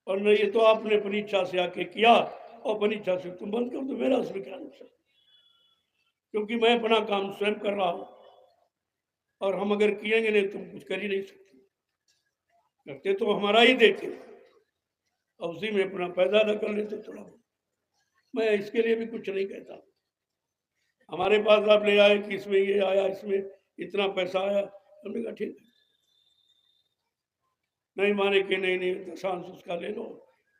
A: और न ये तो आपने अपनी इच्छा से आके किया और अपनी इच्छा से तुम बंद कर दो, मेरा उसमें क्या नुकसान, क्योंकि मैं अपना काम स्वयं कर रहा हूं, और हम अगर किएंगे नहीं तुम कुछ कर ही नहीं सकते। करते तो हमारा ही देते और उसी में अपना पैदा न कर लेते थोड़ा। मैं इसके लिए भी कुछ नहीं कहता। हमारे पास आप ले आए कि इसमें ये आया, इसमें इतना पैसा आया, हमने कहा ठीक है। नहीं माने कि नहीं दशांश उसका ले लो,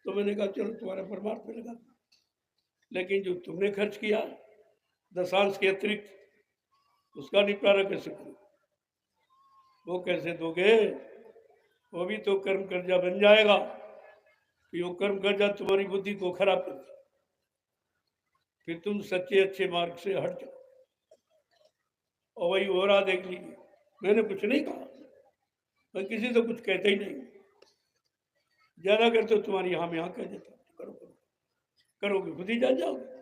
A: तो मैंने कहा चलो तुम्हारे परमार्थ में लगा, लेकिन जो तुमने खर्च किया दशांश के अतिरिक्त उसका निपटारा कैसे करो, वो कैसे दोगे? वो भी तो कर्म कर्जा बन जाएगा कि वो कर्म कर्जा तुम्हारी बुद्धि को खराब कर दे, फिर तुम सच्चे अच्छे मार्ग से हट जाओ। और वही हो रहा देख लीजिए। मैंने कुछ नहीं कहा, मैं किसी से कुछ कहता ही नहीं, ज्यादा कर तो तुम्हारी यहाँ में यहाँ कह देता, करो करो करोगे खुद ही जान जाओगे।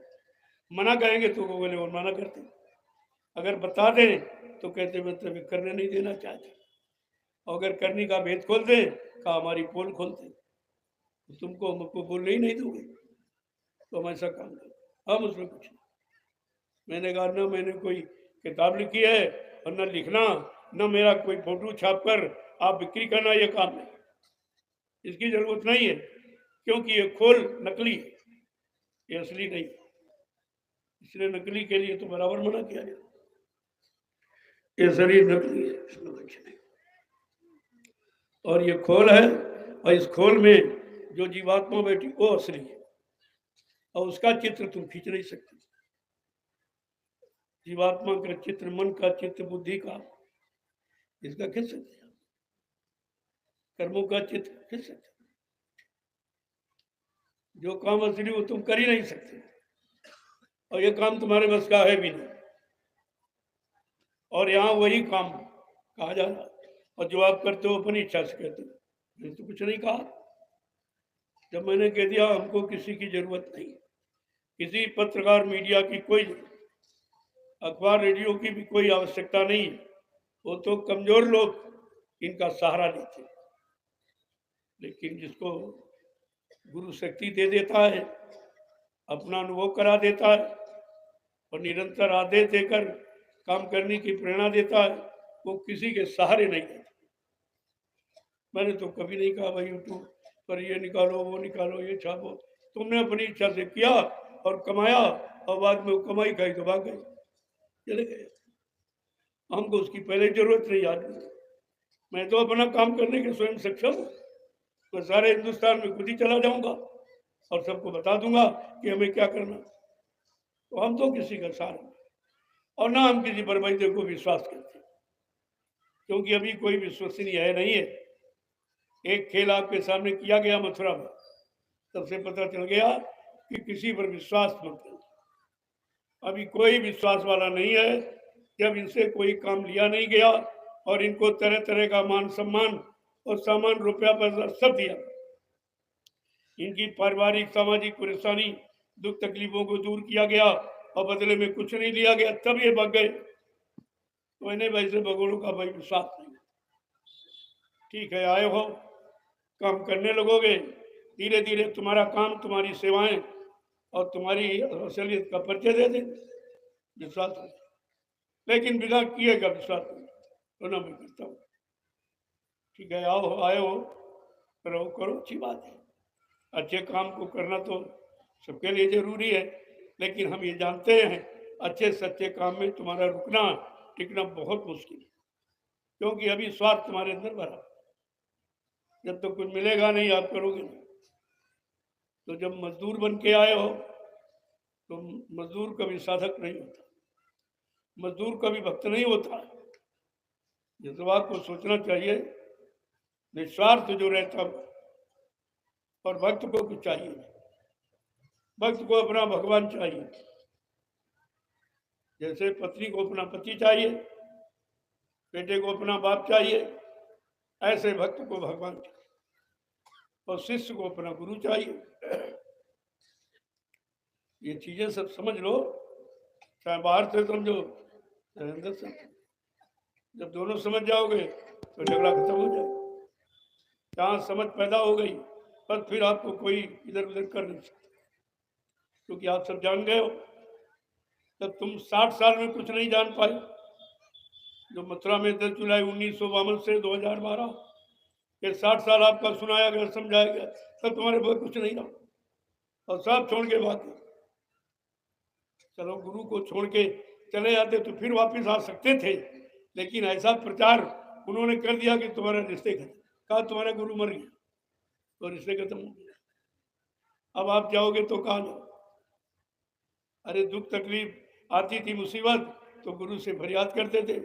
A: मना करेंगे तो वो बोले और मना करते, अगर बता दें तो कहते मतलब करने नहीं देना चाहते। अगर करनी का भेद खोल दे, कहा हमारी पोल खोलते, तो तुमको हमको बोलने ही नहीं दोगे, तो हम ऐसा काम करें। हम उसमें कुछ नहीं। मैंने कहा ना मैंने कोई किताब लिखी है और न लिखना, न मेरा कोई फोटो छाप कर आप बिक्री करना, ये काम नहीं, इसकी जरूरत नहीं है, क्योंकि ये खोल नकली है, ये असली नहीं है। इसलिए नकली के लिए तो बराबर मना किया गया। ये शरीर नकली है, इसमें कुछ नहीं। और ये खोल है, और इस खोल में जो जीवात्मा बैठी वो असली है, और उसका चित्र तुम खींच नहीं सकते। जीवात्मा का चित्र, मन का चित्र, बुद्धि का, इसका खींच सकते हैं, कर्मों का चित्र खींच सकते। जो काम असली वो तुम कर ही नहीं सकते, और ये काम तुम्हारे बस का है भी नहीं। और यहाँ वही काम कहा जा रहा, और जो आप करते हो अपनी इच्छा से करते हो। मैंने तो कुछ नहीं कहा। जब मैंने कह दिया हमको किसी की जरूरत नहीं, किसी पत्रकार मीडिया की कोई, अखबार रेडियो की भी कोई आवश्यकता नहीं है, वो तो कमजोर लोग इनका सहारा लेते। लेकिन जिसको गुरु शक्ति दे देता है, अपना अनुभव करा देता है, और निरंतर आदेश देकर काम करने की प्रेरणा देता है, वो किसी के सहारे नहीं देता। मैंने तो कभी नहीं कहा भाई यूट्यूब पर ये निकालो, वो निकालो, ये छापो। तुमने अपनी इच्छा से किया और कमाया, और बाद में वो कमाई खाई तो भाग गए, चले गए। हमको उसकी पहले जरूरत नहीं आदमी। मैं तो अपना काम करने के स्वयं सक्षम हूँ, तो सारे हिंदुस्तान में खुद ही चला जाऊंगा और सबको बता दूंगा कि हमें क्या करना। तो हम तो किसी का सहारा नहीं, और ना हम किसी पर वैद्य को विश्वास करते, क्योंकि अभी कोई विश्वसनीय है नहीं है। एक खेल आपके सामने किया गया मथुरा में, तब से पता चल गया कि किसी पर विश्वास मत करो। अभी कोई विश्वास वाला नहीं है। जब इनसे कोई काम लिया नहीं गया, और इनको तरह तरह का मान सम्मान और सामान, रुपया पैसा सब दिया, इनकी पारिवारिक सामाजिक परेशानी, दुख तकलीफों को दूर किया गया, और बदले में कुछ नहीं लिया गया, तब ये भाग गए। तो इन्हें वैसे भगोड़ों का भाई विश्वास नहीं। ठीक है, आए हो, काम करने लगोगे, धीरे धीरे तुम्हारा काम, तुम्हारी सेवाएं और तुम्हारी असलियत का परिचय दे देंगे, विश्वास हो। लेकिन बिना किए का विश्वास नहीं, तो ना मैं करता हूँ। ठीक है, आओ, आए हो, करो करो, अच्छी बात है। अच्छे काम को करना तो सबके लिए जरूरी है, लेकिन हम ये जानते हैं अच्छे सच्चे काम में तुम्हारा रुकना टिकना बहुत मुश्किल है, क्योंकि अभी स्वार्थ तुम्हारे अंदर भरा। जब तक तो कुछ मिलेगा नहीं, आप करोगे नहीं। तो जब मजदूर बन के आए हो, तो मजदूर कभी साधक नहीं होता, मजदूर कभी भक्त नहीं होता। ये तो आपको सोचना चाहिए। निस्वार्थ जो रहता है, और भक्त को कुछ चाहिए, भक्त को अपना भगवान चाहिए। जैसे पत्नी को अपना पति चाहिए, बेटे को अपना बाप चाहिए, ऐसे भक्त को भगवान चाहिए, और शिष्य को अपना गुरु चाहिए। ये चीजें सब समझ लो, चाहे बाहर से समझो चाहे अंदर से। जब दोनों समझ जाओगे तो झगड़ा खत्म हो जाएगा। जहाँ समझ पैदा हो गई, पर फिर आपको कोई इधर उधर कर नहीं सकता, क्योंकि आप सब जान गए हो। जब तुम 60 साल में कुछ नहीं जान पाए, जो मथुरा में 10 जुलाई 1952 से 2012 ये 60 साल आपका सुनाया गया, समझाया गया, तब तुम्हारे पास कुछ नहीं रहा, और सब छोड़ के भाग गए। चलो, गुरु को छोड़ के चले जाते तो फिर वापस आ सकते थे, लेकिन ऐसा प्रचार उन्होंने कर दिया कि तुम्हारे रिश्ते खत्म। कहा तुम्हारा गुरु मर गया, तो रिश्ते खत्म हो गए। अब आप जाओगे तो कहाँ जाओ? अरे दुख तकलीफ आती थी, मुसीबत, तो गुरु से फरियाद करते थे।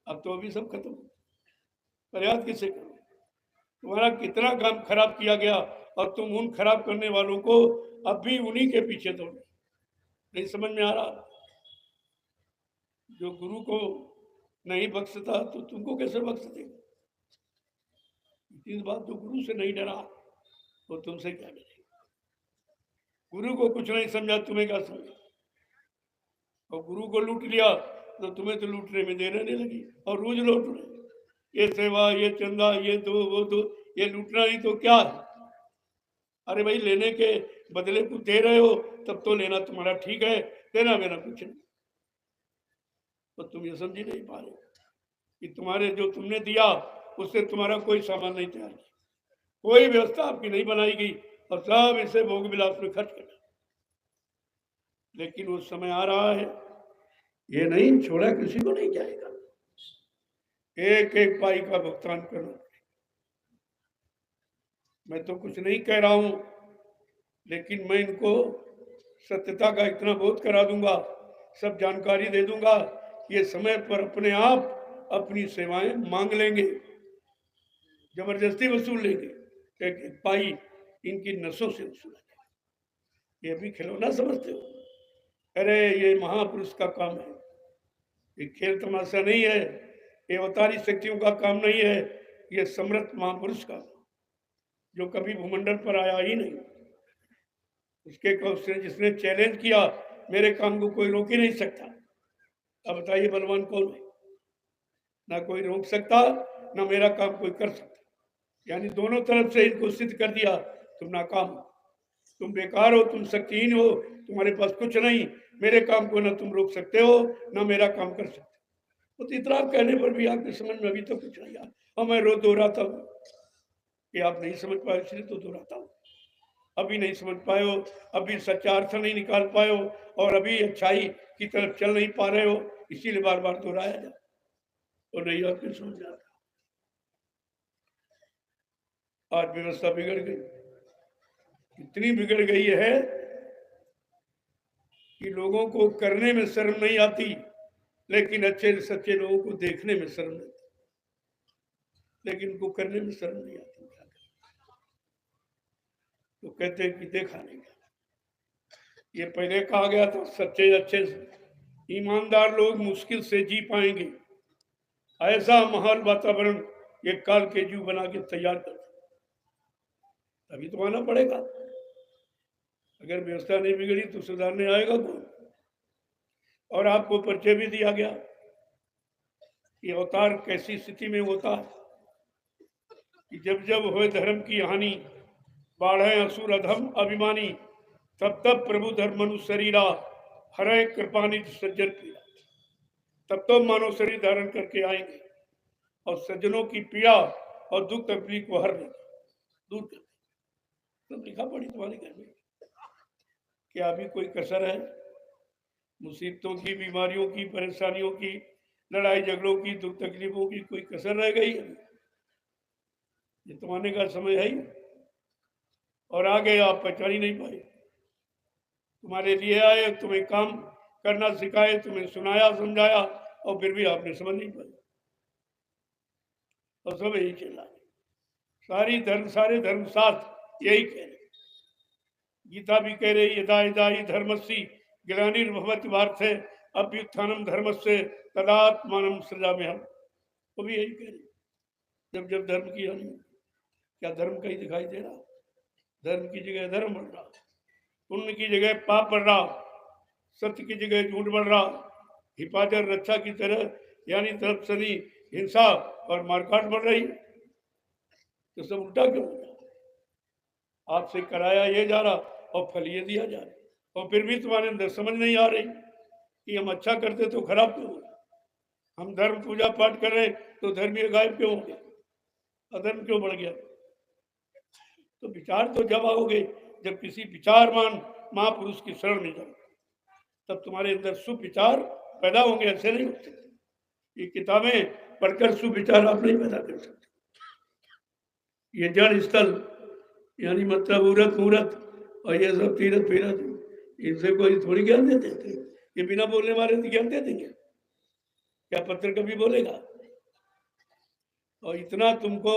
A: अब तो अभी सब खत्म, फरियाद किससे करो? तुम्हारा कितना काम खराब किया गया, और तुम उन खराब करने वालों को अब भी उन्हीं के पीछे दौड़। नहीं समझ में आ रहा? जो गुरु को नहीं बख्शता तो तुमको कैसे बख्श देगा? इस बात, तो गुरु से नहीं डरा तो तुमसे क्या डरेगा? गुरु को कुछ नहीं समझा, तुम्हें क्या समझा? और गुरु को लूट लिया तो तुम्हें तो लूटने में देर रहने लगी, और रोज लौट रहे। ये सेवा, ये चंदा, ये दो, वो दो, ये लूटना नहीं तो क्या है? अरे भाई, लेने के बदले कुछ दे रहे हो तब तो लेना तुम्हारा ठीक है, देना मेरा कुछ नहीं। तो तुम ये समझ ही नहीं पा रहे कि तुम्हारे जो तुमने दिया उससे तुम्हारा कोई सामान नहीं तैयार किया, कोई व्यवस्था आपकी नहीं बनाई गई, और सब इसे भोग विलास में खर्च करना। लेकिन वो समय आ रहा है, ये नहीं छोड़ा किसी को नहीं जाएगा, एक एक पाई का भुगतान करना। मैं तो कुछ नहीं कह रहा हूं, लेकिन मैं इनको सत्यता का इतना बोध करा दूंगा, सब जानकारी दे दूंगा, ये समय पर अपने आप अपनी सेवाएं मांग लेंगे, जबरदस्ती वसूल लेंगे, एक एक पाई इनकी नसों से वसूलेंगे। ये भी खिलौना समझते हो? अरे ये महापुरुष का काम है, ये खेल तमाशा नहीं है, ये अवतारी शक्तियों का काम नहीं है, ये समर्थ महापुरुष का, जो कभी भूमंडल पर आया ही नहीं। उसके जिसने चैलेंज किया, मेरे काम को कोई रोक ही नहीं सकता। अब बताइए बलवान कौन है? ना कोई रोक सकता, ना मेरा काम कोई कर सकता। यानी दोनों तरफ से इनको सिद्ध कर दिया, तुम नाकाम हो, तुम बेकार हो, तुम शक्तिहीन हो, तुम्हारे पास कुछ नहीं, मेरे काम को ना तुम रोक सकते हो, ना मेरा काम कर सकते हो। तो इतना कहने पर भी आपके समझ में अभी तो कुछ नहीं आया। और मैं रोज दोहराता हूँ कि आप नहीं समझ पाए, इसलिए तो दोहराता हूँ। अभी नहीं समझ पाए हो, अभी सच्चा अर्थ नहीं निकाल पाए हो, और अभी अच्छाई की तरफ चल नहीं पा रहे हो, इसीलिए बार बार दोहराया जाए, और नहीं आपको समझ आता। आज व्यवस्था बिगड़ गई, इतनी बिगड़ गई है कि लोगों को करने में शर्म नहीं आती, लेकिन अच्छे सच्चे लोगों को देखने में शर्म नहीं आती, लेकिन उनको करने में शर्म नहीं आती। तो कहते हैं कि देखा नहीं। ये पहले कहा गया था, सच्चे अच्छे ईमानदार लोग मुश्किल से जी पाएंगे, ऐसा माहौल वातावरण ये काल के जीव बना के तैयार कर, तभी तो आना पड़ेगा। अगर व्यवस्था नहीं बिगड़ी तो सुधारने आएगा कौन? और आपको परिचय भी दिया गया कि अवतार कैसी स्थिति में होता है कि जब जब हो धर्म की हानि, बाढ़े असुर अधम अभिमानी, तब तब प्रभु धर्म मनु शरीरा, हरे कृपानिधि सज्जन पीड़ा। तब तो मानव शरीर धारण करके आएंगे और सज्जनों की पीड़ा और दुख तकलीफ को हर लेंगे, दूर कर। तो लिखा पड़ी तुम्हारे घर में, क्या अभी कोई कसर है? मुसीबतों की, बीमारियों की, परेशानियों की, लड़ाई झगड़ों की, दुख तकलीफों की कोई कसर रह गई है? ये तो आने का समय है ही, और आगे आप पहचान ही नहीं पाए। तुम्हारे लिए आए, तुम्हें काम करना सिखाए, तुम्हें सुनाया समझाया, और फिर भी आपने समझ नहीं पाई, और सब यही चला। सारे धर्मशास्त्र यही कह रहे, गीता भी कह रही यदा यदा ही धर्मस्य ग्लानिर्भवति भारते अभ्युत्थानम धर्मस्य तदात्मानं सृजाम्यहम्। वो भी यही कह रही, जब जब धर्म की हानि, क्या धर्म कहीं दिखाई दे रहा? धर्म की जगह धर्म बढ़ रहा, पुण्य की जगह पाप बढ़ रहा, सत्य की जगह झूठ बढ़ रहा, हिफाजत रक्षा की तरह यानी तरफ सदी हिंसा और मारकाट बढ़ रही। तो सब उल्टा क्यों हो रहा? आपसे कराया ये जा रहा और फल ये दिया जा रहा, और फिर भी तुम्हारे अंदर समझ नहीं आ रही कि हम अच्छा करते तो खराब क्यों हो? हम धर्म पूजा पाठ कर रहे तो धर्मीय गायब क्यों हो गया? अधर्म क्यों बढ़ गया? तो विचार तो जब आओगे जब किसी विचारमान महापुरुष की शरण में जाओगे, तब तुम्हारे अंदर सुविचार पैदा होंगे, ऐसे नहीं होते। ये किताबें पढ़कर सुविचार आप नहीं पैदा कर सकते। ये जड़ स्थल यानी मतलब उरत मूरत और ये सब तीरथ पीरथ, इनसे कोई थोड़ी ज्ञान दे देते। ये बिना बोलने वाले तो ज्ञान दे देंगे? क्या पत्थर कभी बोलेगा? और इतना तुमको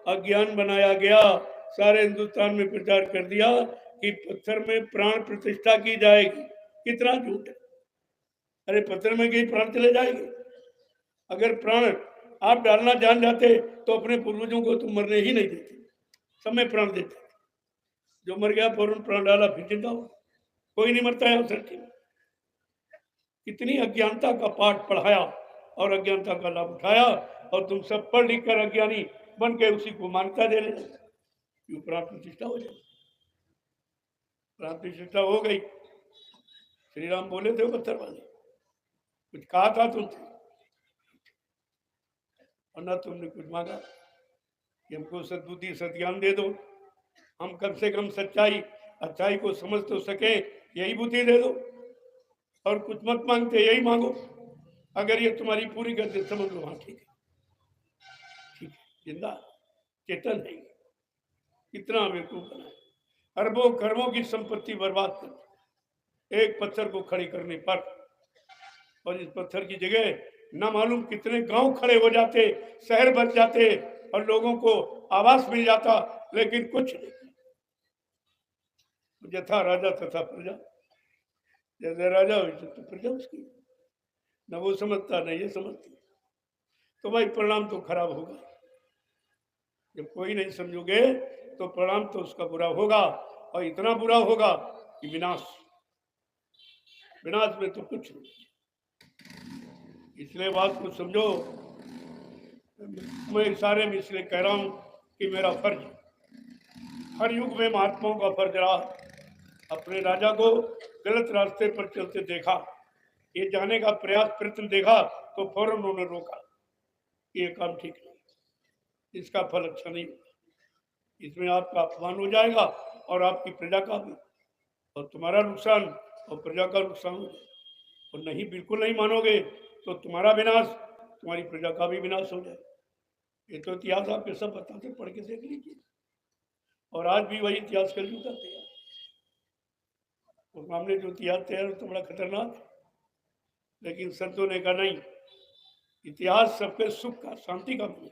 A: अज्ञान बनाया गया, सारे हिंदुस्तान में प्रचार कर दिया कि पत्थर में प्राण प्रतिष्ठा की जाएगी। कितना झूठ है! अरे पत्थर में कहीं प्राण चले जाएंगे? अगर प्राण आप डालना जान जाते तो अपने पूर्वजों को तुम मरने ही नहीं देते, समय प्राण देते। जो मर गया फौरन प्राण डाला, फिर जिंदा हो। कोई नहीं मरता है धरती में। कितनी अज्ञानता का पाठ पढ़ाया और अज्ञानता का लाभ उठाया, और तुम सब पढ़ लिख कर अज्ञानी बन के उसी को मान्यता दे लेना, प्राण प्रतिष्ठा हो जाए। प्राण प्रतिष्ठा हो गई। श्री राम बोले थे पत्थर वाले, कुछ कहा था तुमसे, और ना तुमने कुछ मांगा कि हमको सद्बुद्धि सद्ज्ञान दे दो, हम कम से कम सच्चाई अच्छाई को समझ तो सके, यही बुद्धि दे दो, और कुछ मत मांगते, यही मांगो। अगर ये तुम्हारी पूरी कर दे समझ लो, हाँ ठीक है, ठीक है, जिंदा चेतन है, कितना बेवकूफ बना है। अरबों खरबों की संपत्ति बर्बाद कर एक पत्थर को खड़ी करने पर, और इस पत्थर की जगह ना मालूम कितने गांव खड़े हो जाते, शहर बच जाते, और लोगों को आवास मिल जाता, लेकिन कुछ नहीं। यथा राजा तथा प्रजा, जैसे राजा वैसे तो प्रजा उसकी, न वो समझता न ये समझती, तो भाई परिणाम तो खराब होगा। जब कोई नहीं समझोगे तो परिणाम तो उसका बुरा होगा, और इतना बुरा होगा कि विनाश, विनाश में तो कुछ नहीं। इसलिए बात को समझो। मैं इशारे में इसलिए कह रहा हूं कि मेरा फर्ज, हर युग में महात्माओं का फर्ज रहा, अपने राजा को गलत रास्ते पर चलते देखा, ये जाने का प्रयास प्रयत्न देखा, तो फौरन उन्होंने रोका, ये काम ठीक नहीं, इसका फल अच्छा नहीं होगा, इसमें आपका अपमान हो जाएगा, और आपकी प्रजा का भी, और तुम्हारा नुकसान और प्रजा का नुकसान हो जाएगा। और नहीं, बिल्कुल नहीं मानोगे तो तुम्हारा विनाश, तुम्हारी प्रजा का भी विनाश हो जाएगा। ये तो इतिहास आपके सब बताते, पढ़ के देख लीजिए, और आज भी वही इतिहास कर चुका तैयार। उस मामले जो इतिहास तैयार हो तो बड़ा खतरनाक है, लेकिन संतों ने कहा नहीं, इतिहास सबके सुख का, शांति का बने।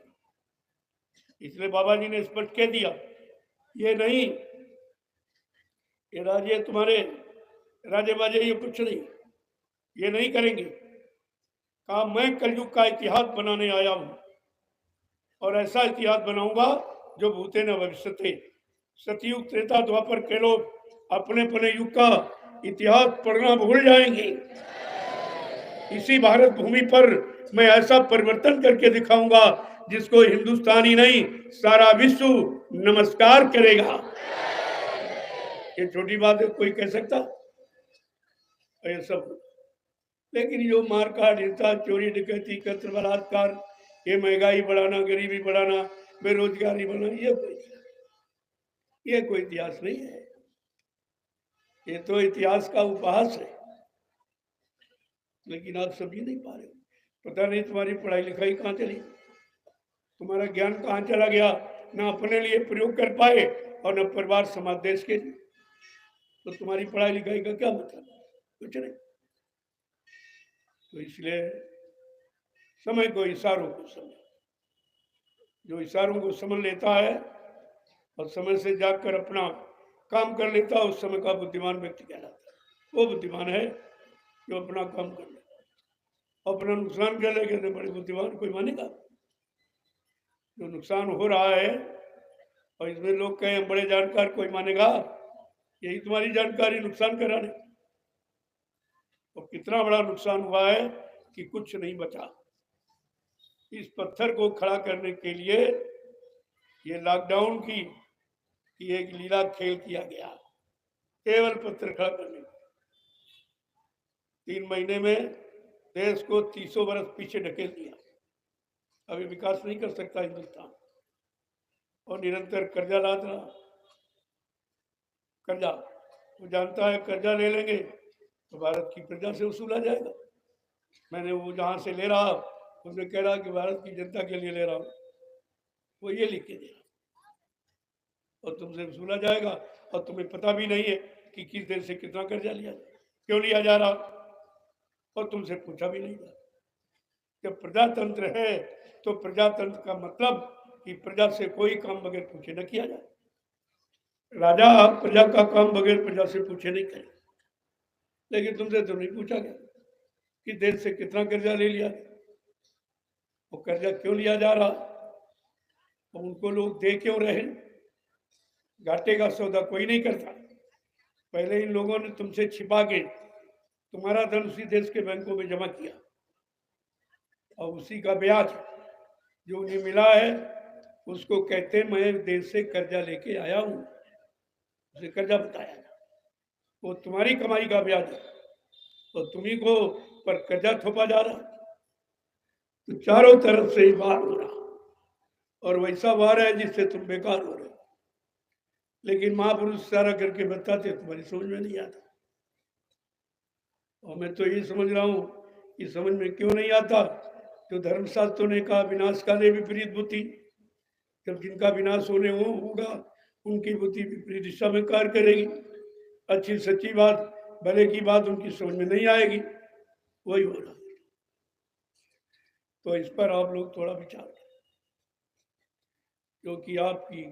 A: इसलिए बाबा जी ने स्पष्ट कह दिया, ये नहीं, ये राजे तुम्हारे राजे बाजे ये कुछ नहीं, ये नहीं करेंगे। कहा मैं कलयुग का इतिहास बनाने आया हूं, और ऐसा इतिहास बनाऊंगा जो भूते न भविष्यते। सतयुग त्रेता द्वापर के लोग अपने अपने युग का इतिहास पढ़ना भूल जाएंगे। इसी भारत भूमि पर मैं ऐसा परिवर्तन करके दिखाऊंगा जिसको हिंदुस्तानी नहीं, सारा विश्व नमस्कार करेगा। ये छोटी बात है, कोई कह सकता ये सब? लेकिन जो मारकाट, हिंसा, चोरी डकैती, कत्ल, बलात्कार, ये महंगाई बढ़ाना, गरीबी बढ़ाना, बेरोजगारी बढ़ाना, ये कोई इतिहास नहीं है। ये तो इतिहास का उपहास है। लेकिन आप समझ नहीं पा रहे, पता नहीं तुम्हारी पढ़ाई लिखाई कहाँ चली, तुम्हारा ज्ञान कहाँ चला गया, ना अपने लिए प्रयोग कर पाए और न परिवार समाज देश के लिए। तो तुम्हारी पढ़ाई लिखाई का क्या मतलब? कुछ नहीं। तो इसलिए समय को इशारों को समझ, जो इशारों को समझ लेता है और समय से जाकर अपना काम कर लेता है, उस समय का बुद्धिमान व्यक्ति कहलाता है। वो बुद्धिमान है जो अपना काम कर लेता है, अपना नुकसान कर लेगा तो बड़े बुद्धिमान कोई मानेगा? जो नुकसान हो रहा है और इसमें लोग कहें बड़े जानकार, कोई मानेगा? यही तुम्हारी जानकारी नुकसान कराने। और कितना बड़ा नुकसान हुआ है कि कुछ नहीं बचा। इस पत्थर को खड़ा करने के लिए ये लॉकडाउन की एक लीला खेल किया गया, केवल पत्थर खड़ा करने। 3 महीने में देश को 300 वर्ष पीछे ढकेल दिया। अभी विकास नहीं कर सकता हिंदुस्तान, और निरंतर कर्जा लाद रहा। कर्जा वो जानता है कर्जा ले लेंगे तो भारत की प्रजा से वसूला जाएगा। मैंने वो जहां से ले रहा उसने कह रहा कि भारत की जनता के लिए ले रहा हूं, वो ये लिख के दे रहा, और तुमसे वसूला जाएगा, और तुम्हें पता भी नहीं है कि किस देश से कितना कर्जा लिया, क्यों लिया जा रहा, और तुमसे पूछा भी नहीं जा। जब प्रजातंत्र है तो प्रजातंत्र का मतलब कि प्रजा से कोई काम बगैर पूछे न किया जाए। राजा प्रजा का काम बगैर प्रजा से पूछे नहीं करे। लेकिन तुमसे तो नहीं पूछा गया कि देश से कितना कर्जा ले लिया, वो कर्जा क्यों लिया जा रहा, और उनको लोग दे क्यों रहे। घाटे का सौदा कोई नहीं करता। पहले इन लोगों ने तुमसे छिपा के तुम्हारा धन उसी देश के बैंकों में जमा किया, और उसी का ब्याज जो उन्हें मिला है उसको कहते हैं मैं देश से कर्जा लेके आया हूँ, उसे कर्जा बताया जा, वो तुम्हारी कमाई का ब्याज है तो तुम्ही को पर कर्जा थोपा जा रहा। तो चारों तरफ से ही वार हो रहा और वैसा वार है जिससे तुम बेकार हो रहे हो। लेकिन महापुरुष सारा करके बताते तुम्हारी समझ में नहीं आता। और मैं तो ये समझ रहा हूँ कि समझ में क्यों नहीं आता, जो धर्मशास्त्रों ने कहा विनाश काले विपरीत बुद्धि, जब जिनका विनाश होने होगा उनकी बुद्धि विपरीत दिशा में कार्य करेगी, अच्छी सच्ची बात भले की बात उनकी समझ में नहीं आएगी, वही हो रहा। तो इस पर आप लोग थोड़ा विचार करें, क्योंकि आपकी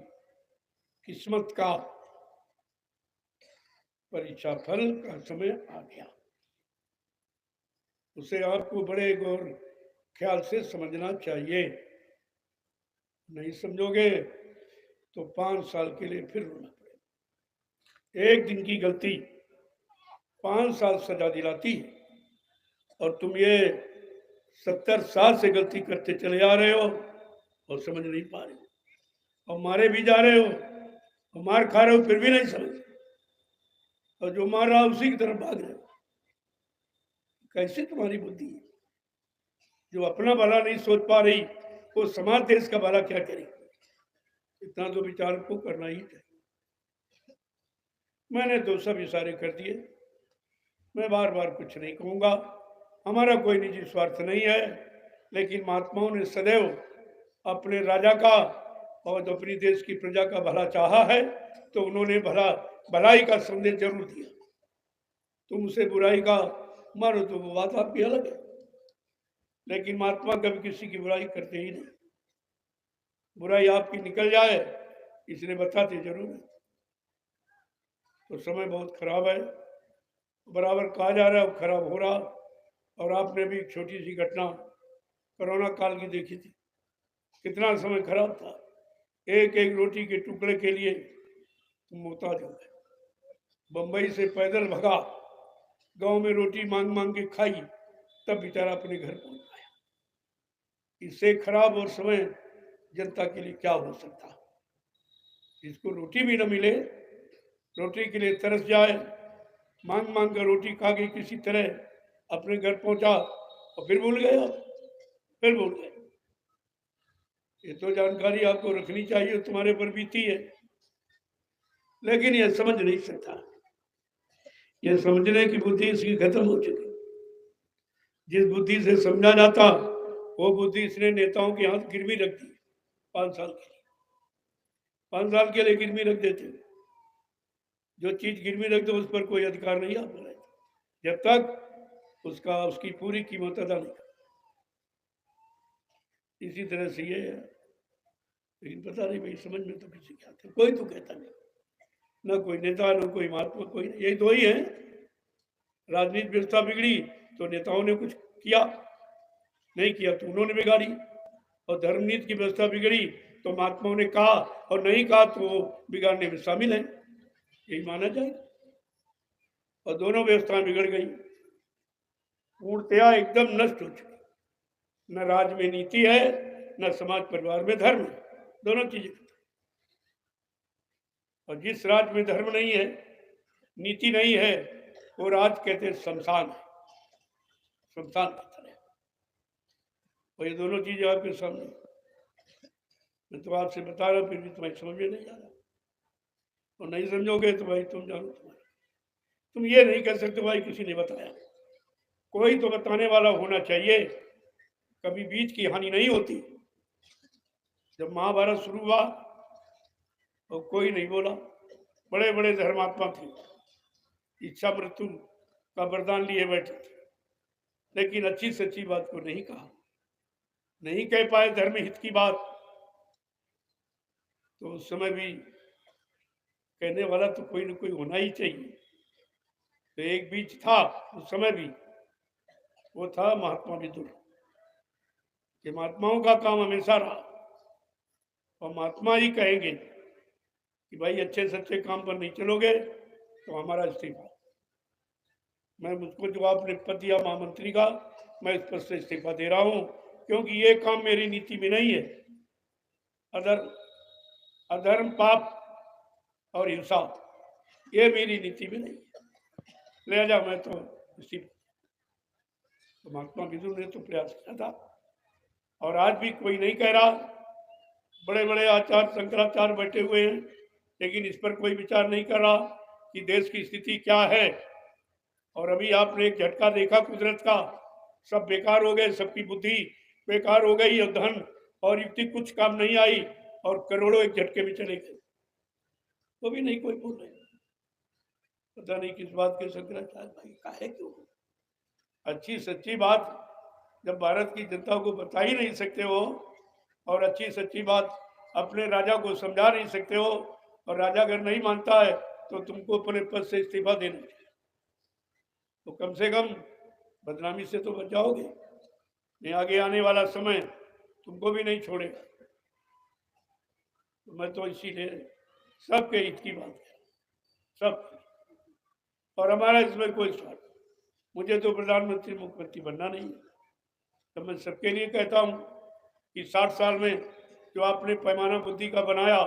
A: किस्मत का परीक्षा फल का समय आ गया, उसे आपको बड़े गौर ख्याल से समझना चाहिए। नहीं समझोगे तो 5 साल के लिए फिर रोना पड़ेगा। एक दिन की गलती 5 साल सजा दिलाती है और तुम ये 70 साल से गलती करते चले जा रहे हो और समझ नहीं पा रहे हो, और मारे भी जा रहे हो और मार खा रहे हो फिर भी नहीं समझ, और जो मार रहा उसी की तरफ भाग रहे हो। कैसे तुम्हारी बुद्धि है जो अपना भला नहीं सोच पा रही, वो समाज देश का भला क्या करेगी? इतना तो विचार को करना ही चाहिए। मैंने तो सब इशारे कर दिए, मैं बार बार कुछ नहीं कहूंगा। हमारा कोई निजी स्वार्थ नहीं है, लेकिन महात्माओं ने सदैव अपने राजा का और अपनी देश की प्रजा का भला चाहा है, तो उन्होंने भलाई का संदेश जरूर दिया। तुम उसे बुराई का मारो तो वो बात आपकी अलग है, लेकिन महात्मा कभी किसी की बुराई करते ही नहीं। बुराई आपकी निकल जाए इसलिए बताते जरूर है। तो समय बहुत खराब है, बराबर कहा जा रहा है खराब हो रहा। और आपने भी एक छोटी सी घटना कोरोना काल की देखी थी, कितना समय खराब था। एक एक रोटी के टुकड़े के लिए तुम मोहताज हो गए। बंबई से पैदल भगा, गांव में रोटी मांग मांग के खाई, तब बेचारा अपने घर पहुंच पाया। इससे खराब और समय जनता के लिए क्या हो सकता। जिसको रोटी भी न मिले, रोटी के लिए तरस जाए, मांग मांग कर रोटी खा के किसी तरह अपने घर पहुंचा और फिर भूल गए, फिर भूल गए। ये तो जानकारी आपको रखनी चाहिए, तुम्हारे पर बीती है, लेकिन ये समझ नहीं सकता। ये समझने की बुद्धि इसकी खत्म हो चुकी। जिस बुद्धि से समझा जाता वो बुद्धि इसने नेताओं के हाथ गिरवी रख दी। 5 साल के लिए 5 साल के लिए गिरवी रख देते। जो चीज गिरवी रख दो उस पर कोई अधिकार नहीं आप बोले, जब तक उसकी पूरी कीमत अदा नहीं कर। इसी तरह से ये है, लेकिन पता नहीं भाई समझ में तो किसी क्या था, कोई तो कहता नहीं, ना कोई नेता ना कोई महात्मा, कोई नहीं। यही दो ही है। राजनीति व्यवस्था बिगड़ी तो नेताओं ने कुछ किया, नहीं किया तो उन्होंने बिगाड़ी। और धर्मनीति की व्यवस्था बिगड़ी तो महात्माओं ने कहा और नहीं कहा तो वो बिगाड़ने में शामिल है, यही माना जाए। और दोनों व्यवस्थाएं बिगड़ गई, पूर्णतया एकदम नष्ट हो चुकी। न राज्य में नीति है, न समाज परिवार में धर्म है, दोनों चीजें। और जिस राज्य में धर्म नहीं है, नीति नहीं है, वो राज्य कहते हैं शमशान है, शमशान की तरह। और ये दोनों चीजें आपके सामने, मैं तो आपसे बता रहा हूं, फिर भी तुम्हारी समझ में नहीं आ रहा। और नहीं समझोगे तो भाई तुम जानो, तुम ये नहीं कर सकते भाई किसी ने बताया। कोई तो बताने वाला होना चाहिए। कभी बीच की हानि नहीं होती। जब महाभारत शुरू हुआ तो कोई नहीं बोला, बड़े बड़े धर्मात्मा थे, इच्छा मृत्यु का वरदान लिए बैठे थे, लेकिन अच्छी सच्ची बात को नहीं कहा, नहीं कह पाए धर्म हित की बात। तो उस समय भी कहने वाला तो कोई ना कोई होना ही चाहिए। तो एक बीच था उस समय भी, वो था महात्मा विदुर। कि महात्माओं का काम हमेशा रहा, और महात्मा ही कहेंगे कि भाई अच्छे सच्चे काम पर नहीं चलोगे तो हमारा इस्तीफा। मैं मुझको जो आपने पद दिया महामंत्री का, मैं इस पद से इस्तीफा दे रहा हूँ, क्योंकि ये काम मेरी नीति में नहीं है। अधर्म, पाप और हिंसा ये मेरी नीति में नहीं है। लिहाजा मैं तो इसी महात्मा विदुर ने तो प्रयास किया था, और आज भी कोई नहीं कह रहा। बड़े बड़े आचार्य शंकराचार्य बैठे हुए हैं, लेकिन इस पर कोई विचार नहीं कर रहा कि देश की स्थिति क्या है। और अभी आपने एक झटका देखा कुदरत का, सब बेकार हो गए, सबकी बुद्धि बेकार हो गई, और धन और युक्ति कुछ काम नहीं आई, और करोड़ों एक झटके में चले गए, तो भी नहीं कोई बोल रहे। पता नहीं किस बात के शंकराचार्य भाई काहे क्यों। अच्छी सच्ची बात जब भारत की जनता को बता ही नहीं सकते हो, और अच्छी सच्ची बात अपने राजा को समझा नहीं सकते हो, और राजा अगर नहीं मानता है तो तुमको अपने पद से इस्तीफा देना चाहिए, तो कम से कम बदनामी से तो बच जाओगे। नहीं आगे आने वाला समय तुमको भी नहीं छोड़ेगा। तो मैं तो इसीलिए सबके हित की बात है, सब, और हमारा इसमें कोई स्वार्थ। मुझे तो प्रधानमंत्री मुख्यमंत्री बनना नहीं है। तो मैं सबके लिए कहता हूँ कि 60 साल में जो आपने पैमाना बुद्धि का बनाया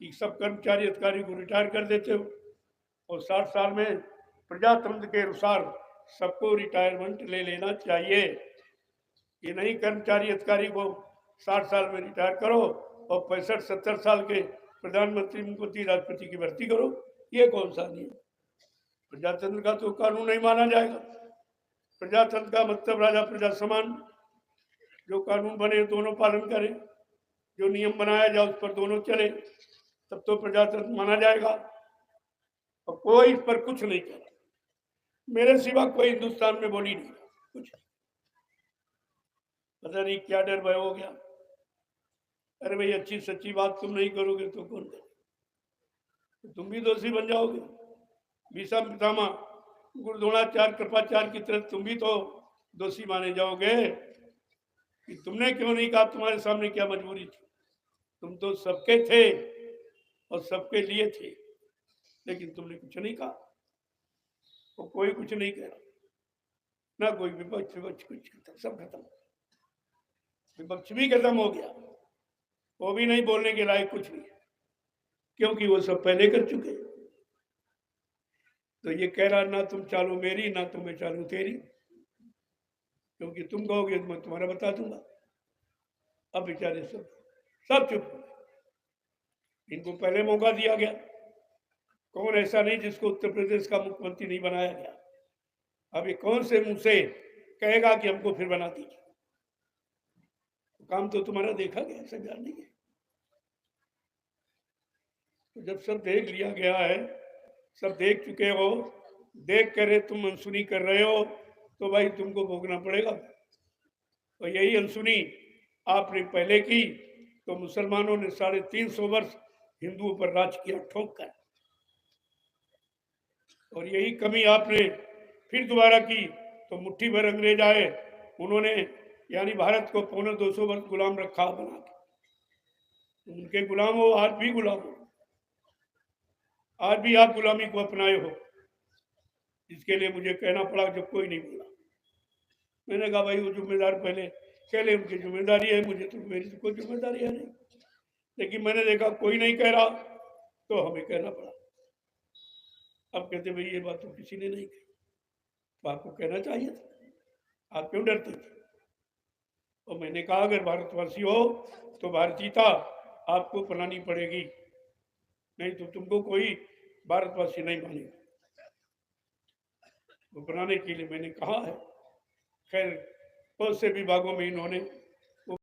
A: कि सब कर्मचारी अधिकारी को रिटायर कर देते हो, और 60 साल में प्रजातंत्र के अनुसार सबको रिटायरमेंट ले लेना चाहिए। ये नहीं कर्मचारी अधिकारी को 60 साल में रिटायर करो और 65-70 साल के प्रधानमंत्री मुख्यमंत्री राष्ट्रपति की भर्ती करो, ये कौन सा नियम। प्रजातंत्र का तो कानून नहीं माना जाएगा। प्रजातंत्र का मतलब राजा प्रजा समान, जो कानून बने दोनों पालन करें, जो नियम बनाया जाए उस पर दोनों चले, तब तो प्रजातंत्र माना जाएगा। और कोई इस पर कुछ नहीं करा, मेरे सिवा कोई हिंदुस्तान में बोली नहीं कुछ। पता नहीं क्या डर भय हो गया। अरे भाई अच्छी सच्ची बात तुम नहीं करोगे तो कौन करे, तो तुम भी दोषी बन जाओगे। भीष्म पितामह गुरुद्रोणाचार्य कृपाचार्य की तरह तुम भी तो दोषी माने जाओगे कि तुमने क्यों नहीं कहा, तुम्हारे सामने क्या मजबूरी थी। तुम तो सबके थे और सबके लिए थे, लेकिन तुमने कुछ नहीं कहा, तो कोई कुछ नहीं कह रहा, ना कोई विपक्ष कुछ, सब खत्म। विपक्ष भी खत्म हो गया, वो भी नहीं बोलने के लायक कुछ भी, क्योंकि वो सब पहले कर चुके। तो ये कह रहा ना तुम चालू मेरी, ना तुम्हें चालू तेरी, क्योंकि तुम कहोगे तो मैं तुम्हारा बता दूंगा। अब बेचारे सब चुप हो गए। इनको पहले मौका दिया गया। कौन ऐसा नहीं जिसको उत्तर प्रदेश का मुख्यमंत्री नहीं बनाया गया। अब ये कौन से मुंह से कहेगा कि हमको फिर बना दीजिए। तो काम तो तुम्हारा देखा गया, ऐसा जान नहीं है। तो जब सब देख लिया गया है, सब देख चुके हो, देख कर तुम अनसुनी कर रहे हो, तो भाई तुमको भोगना पड़ेगा। तो यही अनसुनी आपने पहले की, तो मुसलमानों ने 350 वर्ष हिंदुओं पर राज किया ठोक कर, और यही कमी आपने फिर दोबारा की, तो मुट्ठी भर अंग्रेज आए, उन्होंने यानी भारत को 250 वर्ष गुलाम रखा बना के। उनके गुलाम हो, आज भी गुलाम हो, आज भी आप गुलामी को अपनाए हो। इसके लिए मुझे कहना पड़ा जब कोई नहीं बोला। मैंने कहा भाई वो जिम्मेदार पहले कह ले, उनकी जिम्मेदारी है, मुझे तो मेरी तो कोई जिम्मेदारी है नहीं। लेकिन मैंने देखा कोई नहीं कह रहा, तो हमें कहना पड़ा। अब कहते भाई ये बात तो किसी ने नहीं कही, तो आपको कहना चाहिए था, आप क्यों डरते थे। और मैंने कहा अगर भारतवासी हो तो भारतीयता आपको अपनानी पड़ेगी, नहीं तो तुमको कोई भारतवासी नहीं मानेगा। तो बनाने के लिए मैंने कहा है। खैर बहुत से विभागों में इन्होंने